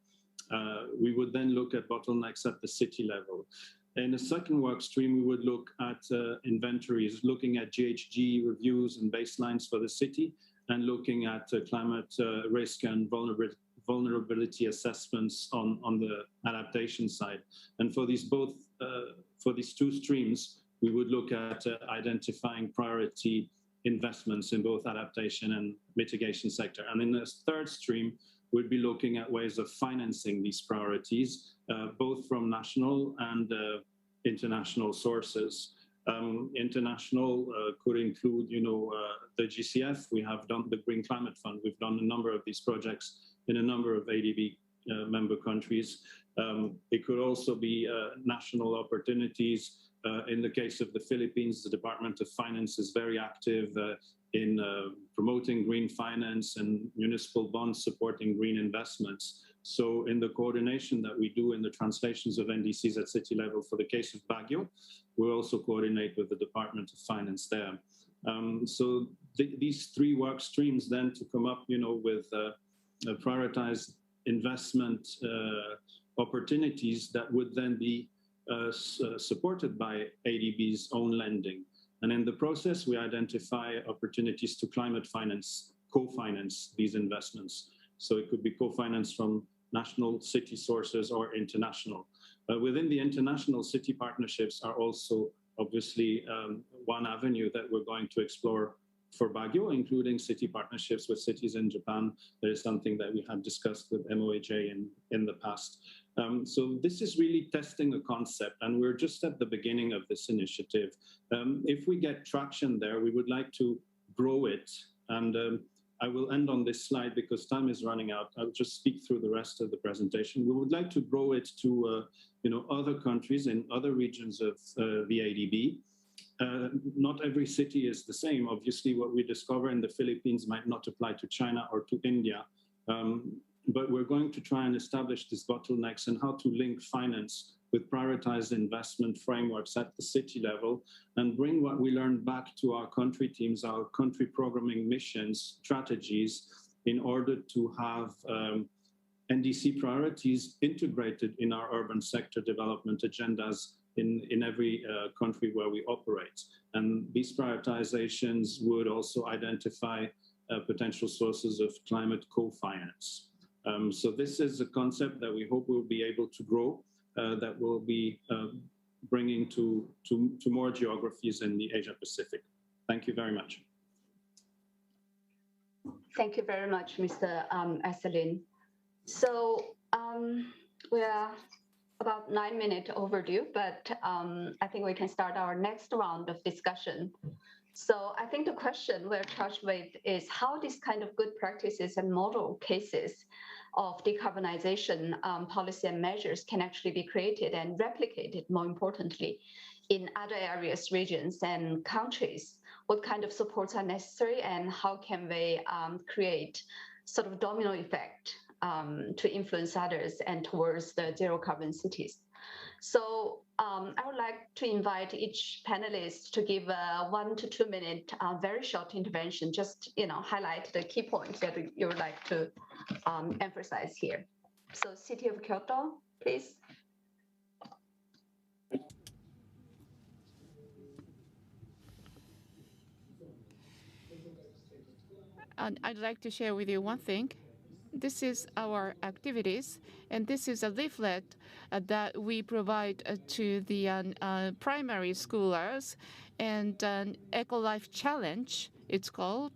[SPEAKER 7] We would then look at bottlenecks at the city level. In the second work stream, we would look at inventories, looking at GHG reviews and baselines for the city, and looking at climate risk and vulnerability assessments on the adaptation side. And for these two streams, we would look at identifying priority investments in both adaptation and mitigation sector. And in the third stream, we'd be looking at ways of financing these priorities, both from national and international sources. International could include, the GCF. We have done the Green Climate Fund. We've done a number of these projects in a number of ADB member countries. It could also be national opportunities. In the case of the Philippines, the Department of Finance is very active in promoting green finance and municipal bonds supporting green investments. So in the coordination that we do in the translations of NDCs at city level for the case of Baguio, we also coordinate with the Department of Finance there. So these three work streams then to come up, with prioritized investment opportunities that would then be supported by ADB's own lending. And in the process, we identify opportunities to climate finance, co-finance these investments. So it could be co-financed from national city sources or international. Within the international, city partnerships are also obviously one avenue that we're going to explore for Baguio, including city partnerships with cities in Japan. That is something that we had discussed with MOHA in the past. So this is really testing a concept, and we're just at the beginning of this initiative. If we get traction there, we would like to grow it. And I will end on this slide because time is running out. I'll just speak through the rest of the presentation. We would like to grow it to other countries in other regions of the ADB. Not every city is the same. Obviously, what we discover in the Philippines might not apply to China or to India. But we're going to try and establish these bottlenecks and how to link finance with prioritized investment frameworks at the city level and bring what we learned back to our country teams, our country programming missions, strategies, in order to have NDC priorities integrated in our urban sector development agendas in every country where we operate. And these prioritizations would also identify potential sources of climate co-finance. So this is a concept that we hope we'll be able to grow, that will be bringing to more geographies in the Asia Pacific. Thank you very much.
[SPEAKER 1] Thank you very much, Mr. Esselin. So we are about 9 minutes overdue, but I think we can start our next round of discussion. So I think the question we're charged with is how these kind of good practices and model cases of decarbonization policy and measures can actually be created and replicated, more importantly, in other areas, regions, and countries. What kind of supports are necessary, and how can we create sort of domino effect to influence others and towards the zero carbon cities? So I would like to invite each panelist to give a 1 to 2 minute very short intervention, just highlight the key points that you would like to emphasize here. So City of Kyoto, please.
[SPEAKER 3] I'd like to share with you one thing. This is our activities, and this is a leaflet that we provide to the primary schoolers, and an Eco-Life Challenge, it's called.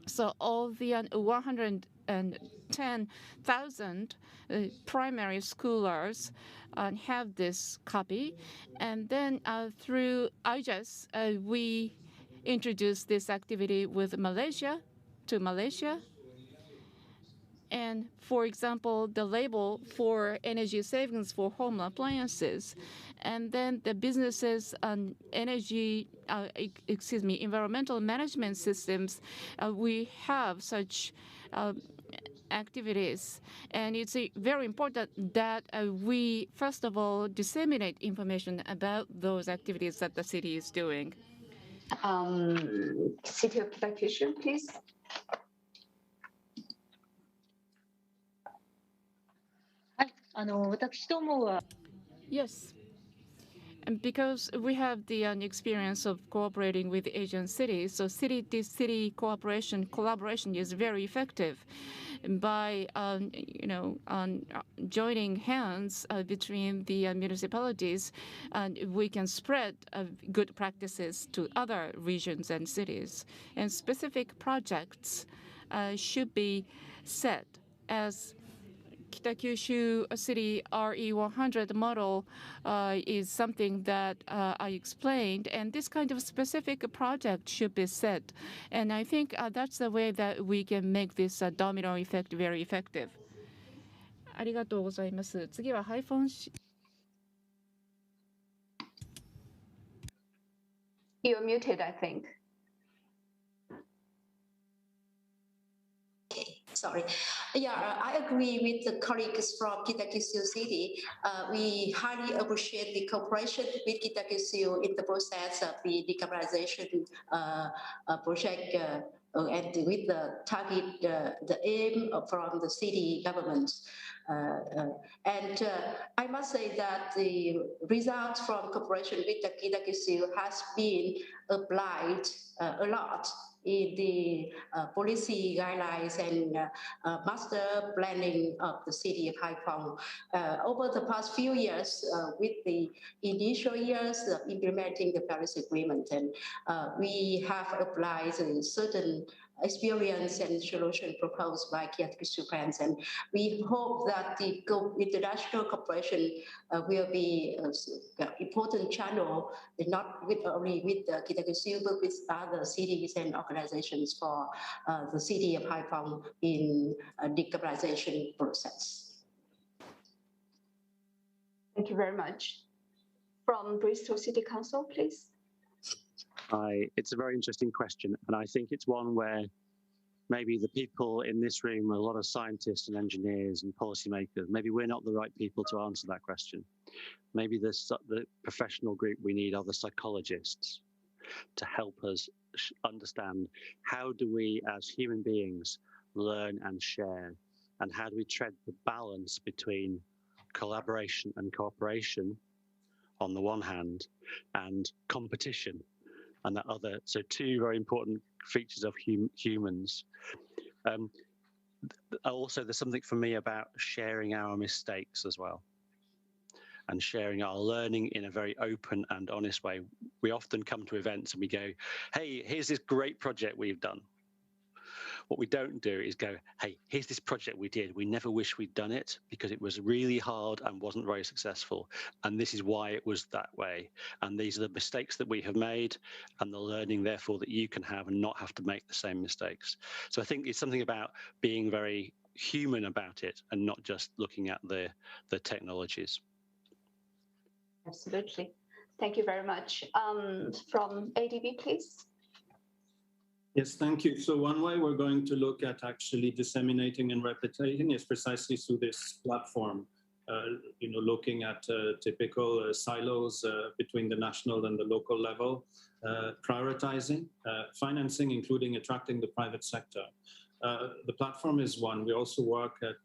[SPEAKER 3] So all the 110,000 primary schoolers have this copy. And then through IJAS, we introduced this activity with Malaysia, And for example, the label for energy savings for home appliances, and then the businesses and environmental management systems, we have such activities. And it's very important that we, first of all, disseminate information about those activities that the city is doing.
[SPEAKER 1] City of Kitakyushu, please.
[SPEAKER 3] Yes. And because we have the experience of cooperating with Asian cities, so city-to-city collaboration is very effective. By joining hands between the municipalities, and we can spread good practices to other regions and cities. And specific projects should be set as Kitakyushu City RE100 model is something that I explained, and this kind of specific project should be set. And I think that's the way that we can make this domino effect very effective. ありがとうございます。次はハイフォン。
[SPEAKER 1] You're muted, I think.
[SPEAKER 4] Sorry. Yeah, I agree with the colleagues from Kitakyushu City. We highly appreciate the cooperation with Kitakyushu in the process of the decarbonization project and with the target, the aim from the city government. And I must say that the results from cooperation with the Kitakyushu has been applied a lot in the policy guidelines and master planning of the city of Haiphong. Over the past few years, with the initial years of implementing the Paris Agreement, and we have applied certain experience and solution proposed by Kitakyushu plans, and we hope that the international cooperation will be an important channel, not only with Kitakyushu, but with other cities and organizations for the city of Haiphong in a decarbonization process.
[SPEAKER 1] Thank you very much. From Bristol City Council, please.
[SPEAKER 6] Hi, it's a very interesting question, and I think it's one where maybe the people in this room are a lot of scientists and engineers and policymakers. Maybe we're not the right people to answer that question. Maybe the professional group we need are the psychologists to help us understand how do we as human beings learn and share, and how do we tread the balance between collaboration and cooperation on the one hand and competition and that other. So two very important features of humans. Also, there's something for me about sharing our mistakes as well, and sharing our learning in a very open and honest way. We often come to events and we go, hey, here's this great project we've done. What we don't do is go, hey, here's this project we did. We never wish we'd done it because it was really hard and wasn't very successful. And this is why it was that way. And these are the mistakes that we have made and the learning, therefore, that you can have and not have to make the same mistakes. So I think it's something about being very human about it and not just looking at the technologies.
[SPEAKER 1] Absolutely. Thank you very much. From ADB, please.
[SPEAKER 7] Yes, thank you. So one way we're going to look at actually disseminating and replicating is precisely through this platform, looking at typical silos between the national and the local level, prioritizing, financing, including attracting the private sector. The platform is one. We also work at,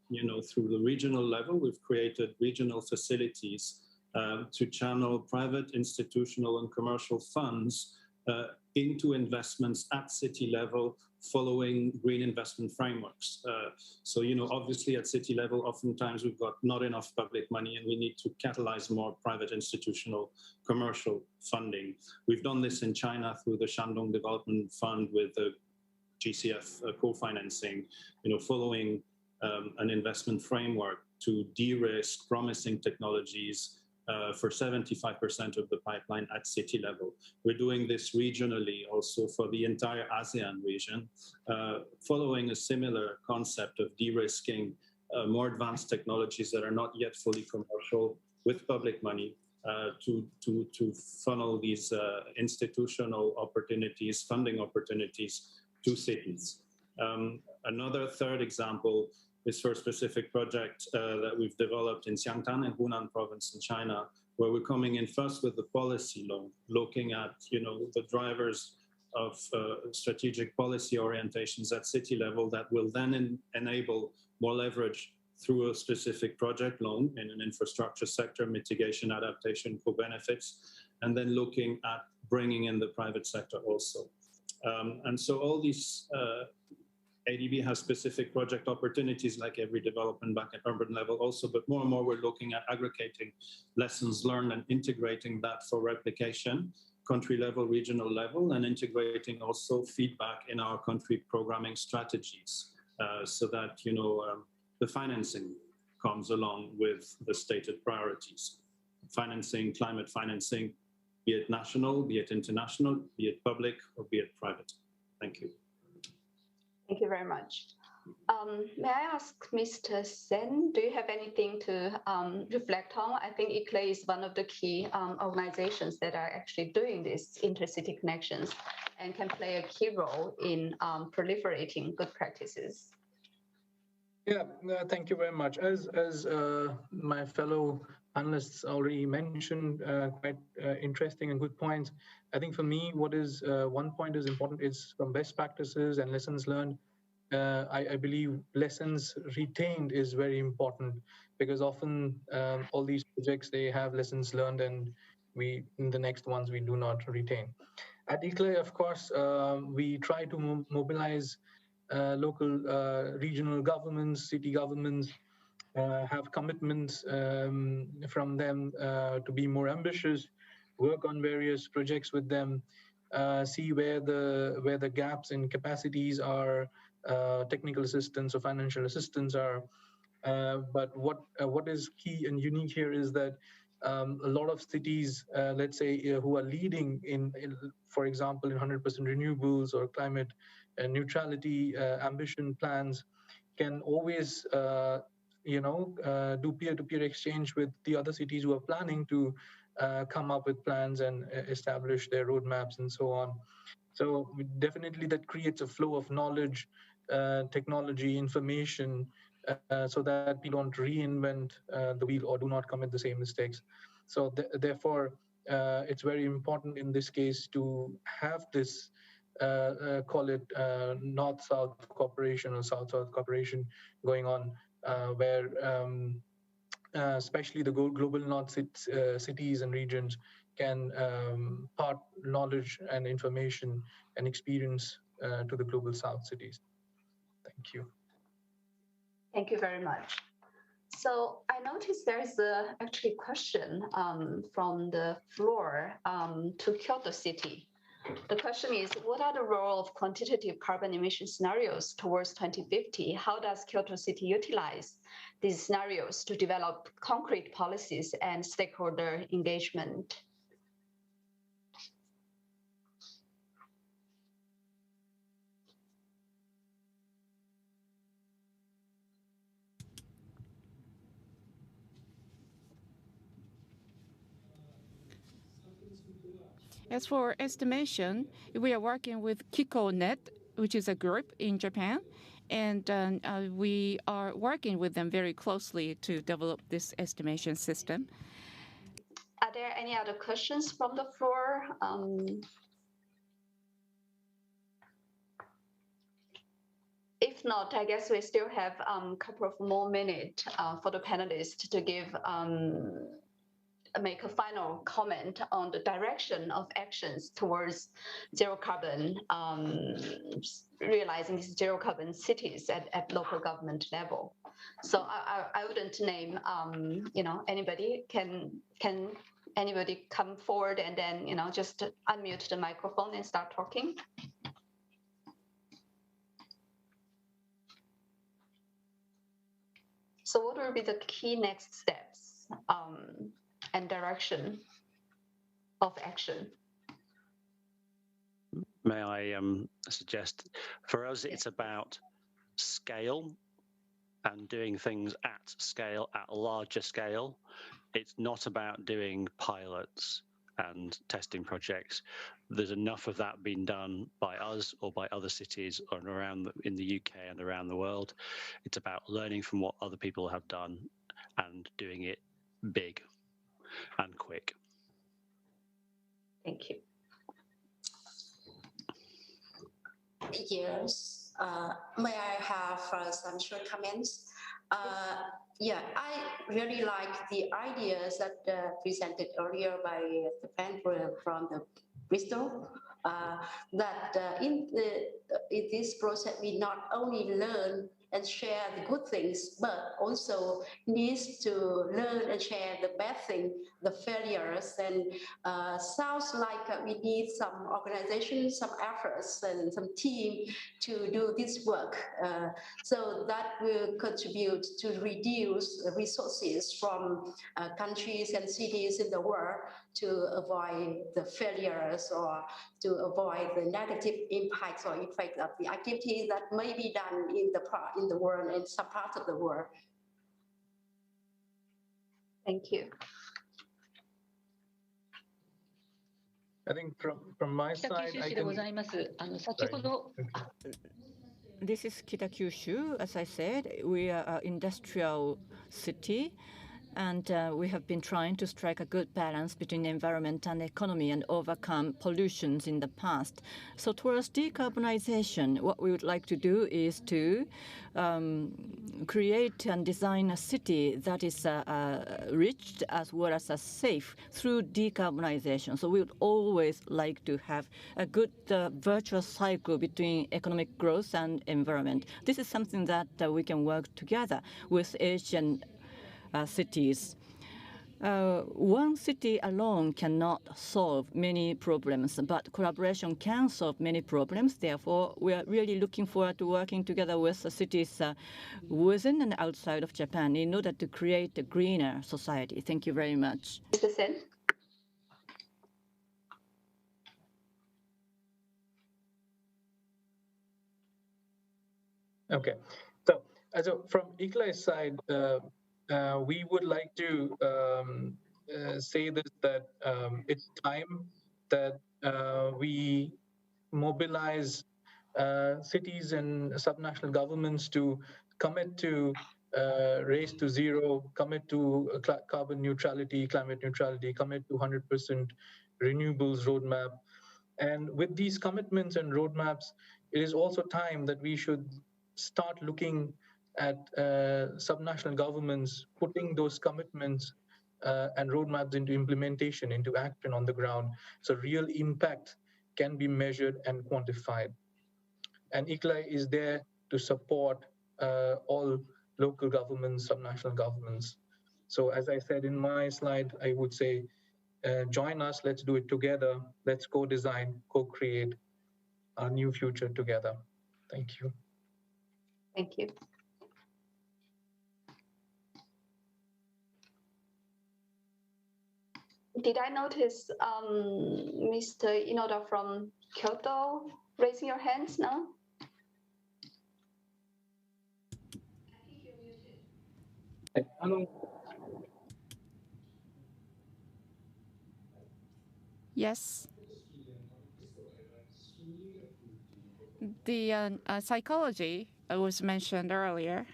[SPEAKER 7] through the regional level. We've created regional facilities to channel private, institutional, and commercial funds into investments at city level following green investment frameworks. So, obviously at city level, oftentimes we've got not enough public money and we need to catalyze more private, institutional, commercial funding. We've done this in China through the Shandong Development Fund with the GCF co-financing, following an investment framework to de-risk promising technologies for 75% of the pipeline at city level. We're doing this regionally also for the entire ASEAN region, following a similar concept of de-risking more advanced technologies that are not yet fully commercial with public money to funnel these institutional opportunities, funding opportunities to cities. Another third example is for a specific project that we've developed in Xiangtan in Hunan province in China, where we're coming in first with the policy loan, looking at the drivers of strategic policy orientations at city level that will then enable more leverage through a specific project loan in an infrastructure sector, mitigation, adaptation, co-benefits, and then looking at bringing in the private sector also. And so all these ADB has specific project opportunities like every development bank at urban level also, but more and more we're looking at aggregating lessons learned and integrating that for replication, country level, regional level, and integrating also feedback in our country programming strategies so that, the financing comes along with the stated priorities. Financing, climate financing, be it national, be it international, be it public, or be it private. Thank you.
[SPEAKER 1] Thank you very much. May I ask Mr. Sen, do you have anything to reflect on? I think ICLEI is one of the key organizations that are actually doing these intercity connections and can play a key role in proliferating good practices.
[SPEAKER 2] Yeah, thank you very much. As my fellow panelists already mentioned, quite interesting and good points. I think for me, what is one point is important is from best practices and lessons learned. I believe lessons retained is very important because often all these projects, they have lessons learned and in the next ones we do not retain. At ICLEI, of course, we try to mobilize local regional governments, city governments, have commitments from them to be more ambitious, work on various projects with them, see where the gaps in capacities are, technical assistance or financial assistance are. But what is key and unique here is that a lot of cities, let's say, who are leading in, for example, in 100% renewables or climate neutrality ambition plans, can always do peer-to-peer exchange with the other cities who are planning to come up with plans and establish their roadmaps and so on. So definitely that creates a flow of knowledge, technology, information, so that we don't reinvent the wheel or do not commit the same mistakes. So therefore, it's very important in this case to have this, call it North-South cooperation or South-South cooperation going on, where especially the global North cities and regions can part knowledge and information and experience to the global South cities. Thank you.
[SPEAKER 1] Thank you very much. So I noticed there's actually a question from the floor to Kyoto City. The question is, what are the role of quantitative carbon emission scenarios towards 2050? How does Kyoto City utilize these scenarios to develop concrete policies and stakeholder engagement?
[SPEAKER 3] As for estimation, we are working with KikoNet, which is a group in Japan, and we are working with them very closely to develop this estimation system.
[SPEAKER 1] Are there any other questions from the floor? If not, I guess we still have a couple of more minutes for the panelists to make a final comment on the direction of actions towards zero carbon, realizing these zero carbon cities at local government level. So I wouldn't name, anybody. Can anybody come forward and then, just unmute the microphone and start talking? So what will be the key next steps? and direction of action?
[SPEAKER 6] May I suggest, for us, it's about scale and doing things at scale, at a larger scale. It's not about doing pilots and testing projects. There's enough of that being done by us or by other cities or in the UK and around the world. It's about learning from what other people have done and doing it big and quick.
[SPEAKER 1] Thank you.
[SPEAKER 4] Yes. May I have some short comments? Yeah, I really like the ideas that presented earlier by the friend from the Bristol. That in this process, we not only learn and share the good things, but also needs to learn and share the bad thing, the failures. And sounds like we need some organization, some efforts, and some team to do this work. So that will contribute to reduce resources from countries and cities in the world to avoid the failures or to avoid the negative impacts or effects of the activity that may be done in the world, in some parts of the world.
[SPEAKER 1] Thank you.
[SPEAKER 2] I think from my side, I can...
[SPEAKER 8] This is Kitakyushu. As I said, we are an industrial city, and we have been trying to strike a good balance between environment and economy and overcome pollutions in the past. So towards decarbonization, what we would like to do is to create and design a city that is rich as well as safe through decarbonization. So we would always like to have a good virtuous cycle between economic growth and environment. This is something that we can work together with Asian cities. One city alone cannot solve many problems, but collaboration can solve many problems. Therefore, we are really looking forward to working together with the cities within and outside of Japan in order to create a greener society. Thank you very much.
[SPEAKER 1] Mr. Sen?
[SPEAKER 2] Okay. So from ICLAI's side, we would like to say this, that it's time that we mobilize cities and subnational governments to commit to race to zero, commit to carbon neutrality, climate neutrality, commit to 100% renewables roadmap. And with these commitments and roadmaps, it is also time that we should start looking at subnational governments putting those commitments and roadmaps into implementation, into action on the ground, so real impact can be measured and quantified. And ICLAI is there to support all local governments, subnational governments. So as I said in my slide, I would say, join us, let's do it together, let's co-design, co-create our new future together. Thank you.
[SPEAKER 1] Thank you. Did I notice Mr. Inoda from Kyoto raising your hands now?
[SPEAKER 3] Yes. The psychology was mentioned earlier.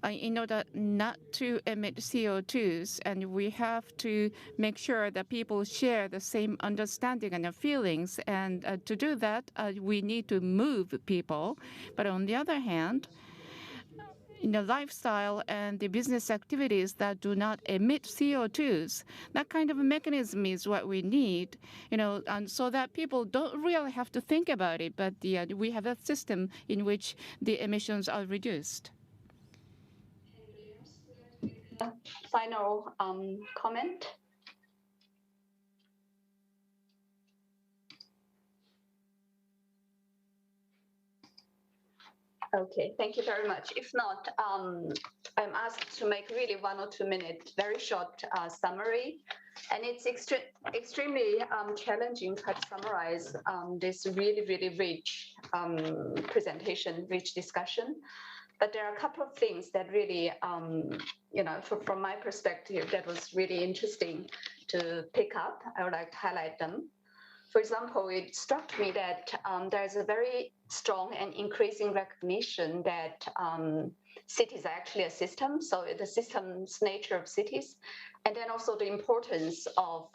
[SPEAKER 3] In order not to emit CO2s, and we have to make sure that people share the same understanding and feelings. And to do that, we need to move people. But on the other hand, in the lifestyle and the business activities that do not emit CO2s, that kind of a mechanism is what we need, and so that people don't really have to think about it, but we have a system in which the emissions are reduced.
[SPEAKER 1] Final comment? Okay, thank you very much. If not, I'm asked to make really 1 or 2 minute, very short summary. And it's extremely challenging to summarize this really, really rich presentation, rich discussion. But there are a couple of things that really, from my perspective, that was really interesting to pick up. I would like to highlight them. For example, it struck me that there's a very strong and increasing recognition that cities are actually a system. So the system's nature of cities, and then also the importance of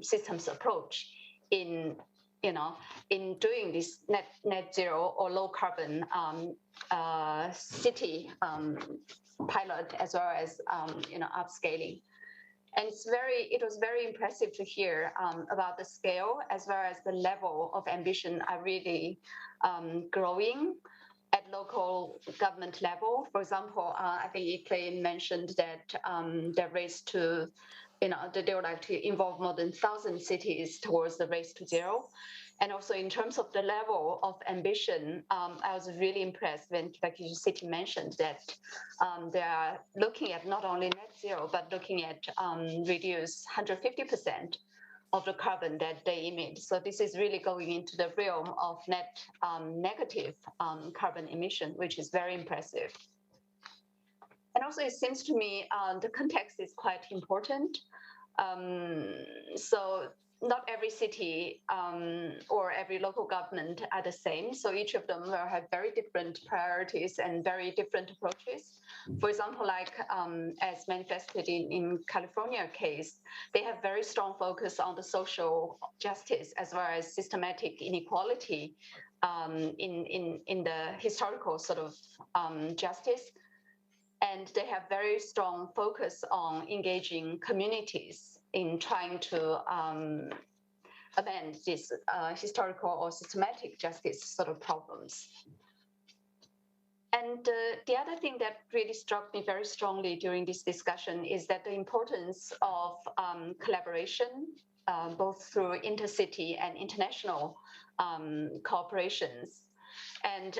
[SPEAKER 1] systems approach in doing this net zero or low carbon city pilot, as well as upscaling. And it was very impressive to hear about the scale as well as the level of ambition are really growing at local government level. For example, I think Eclain mentioned that the race to, that they would like to involve more than 1,000 cities towards the race to zero. And also in terms of the level of ambition, I was really impressed when Kitakyushu City mentioned that they are looking at not only net zero, but looking at reduce 150% of the carbon that they emit. So this is really going into the realm of net negative carbon emission, which is very impressive. And also it seems to me the context is quite important. So not every city or every local government are the same. So each of them will have very different priorities and very different approaches. For example, like as manifested in California case, they have very strong focus on the social justice as well as systematic inequality in the historical sort of justice. And they have very strong focus on engaging communities in trying to amend this historical or systematic justice sort of problems. And the other thing that really struck me very strongly during this discussion is that the importance of collaboration, both through intercity and international cooperations. And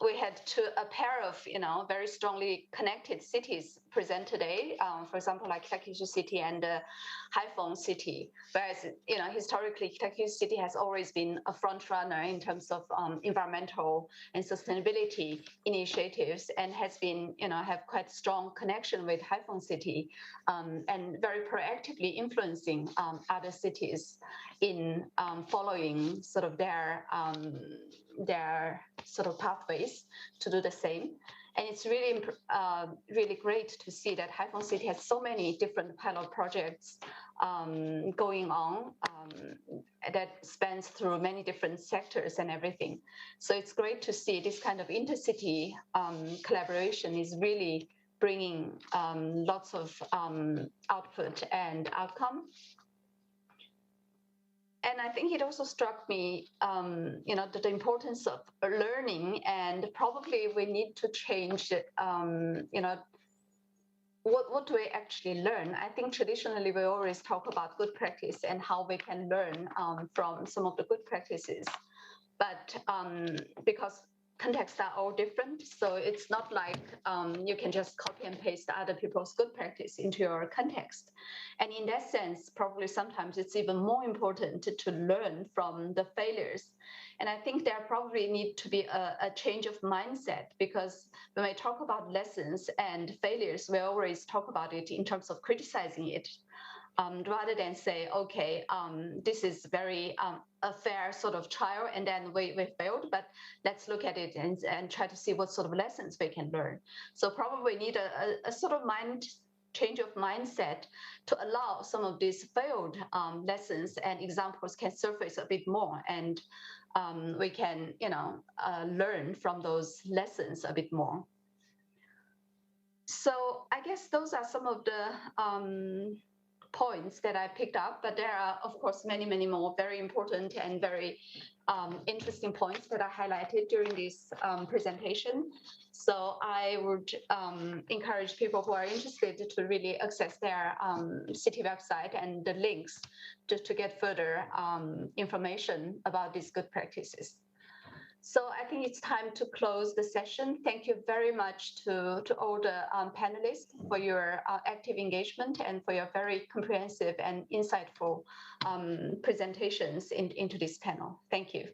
[SPEAKER 1] we had a pair of, very strongly connected cities present today. For example, like Kitakyushu City and Haiphong City. Whereas, historically, Kitakyushu City has always been a front runner in terms of environmental and sustainability initiatives, and has been, have quite strong connection with Haiphong City, and very proactively influencing other cities in following sort of their sort of pathways to do the same. And it's really, really great to see that Haiphong City has so many different pilot projects going on that spans through many different sectors and everything. So it's great to see this kind of intercity collaboration is really bringing lots of output and outcome. And I think it also struck me, the importance of learning, and probably we need to change, what do we actually learn? I think traditionally we always talk about good practice and how we can learn from some of the good practices, but because contexts are all different, so it's not like you can just copy and paste other people's good practice into your context. And in that sense, probably sometimes it's even more important to learn from the failures. And I think there probably need to be a change of mindset, because when we talk about lessons and failures, we always talk about it in terms of criticizing it. Rather than say, okay, this is very a fair sort of trial, and then we failed, but let's look at it and try to see what sort of lessons we can learn. So probably need a sort of change of mindset to allow some of these failed lessons and examples can surface a bit more, and we can, learn from those lessons a bit more. So I guess those are some of the points that I picked up, but there are, of course, many, many more very important and very interesting points that I highlighted during this presentation. So I would encourage people who are interested to really access their city website and the links to get further information about these good practices. So I think it's time to close the session. Thank you very much to all the panelists for your active engagement and for your very comprehensive and insightful presentations into this panel. Thank you.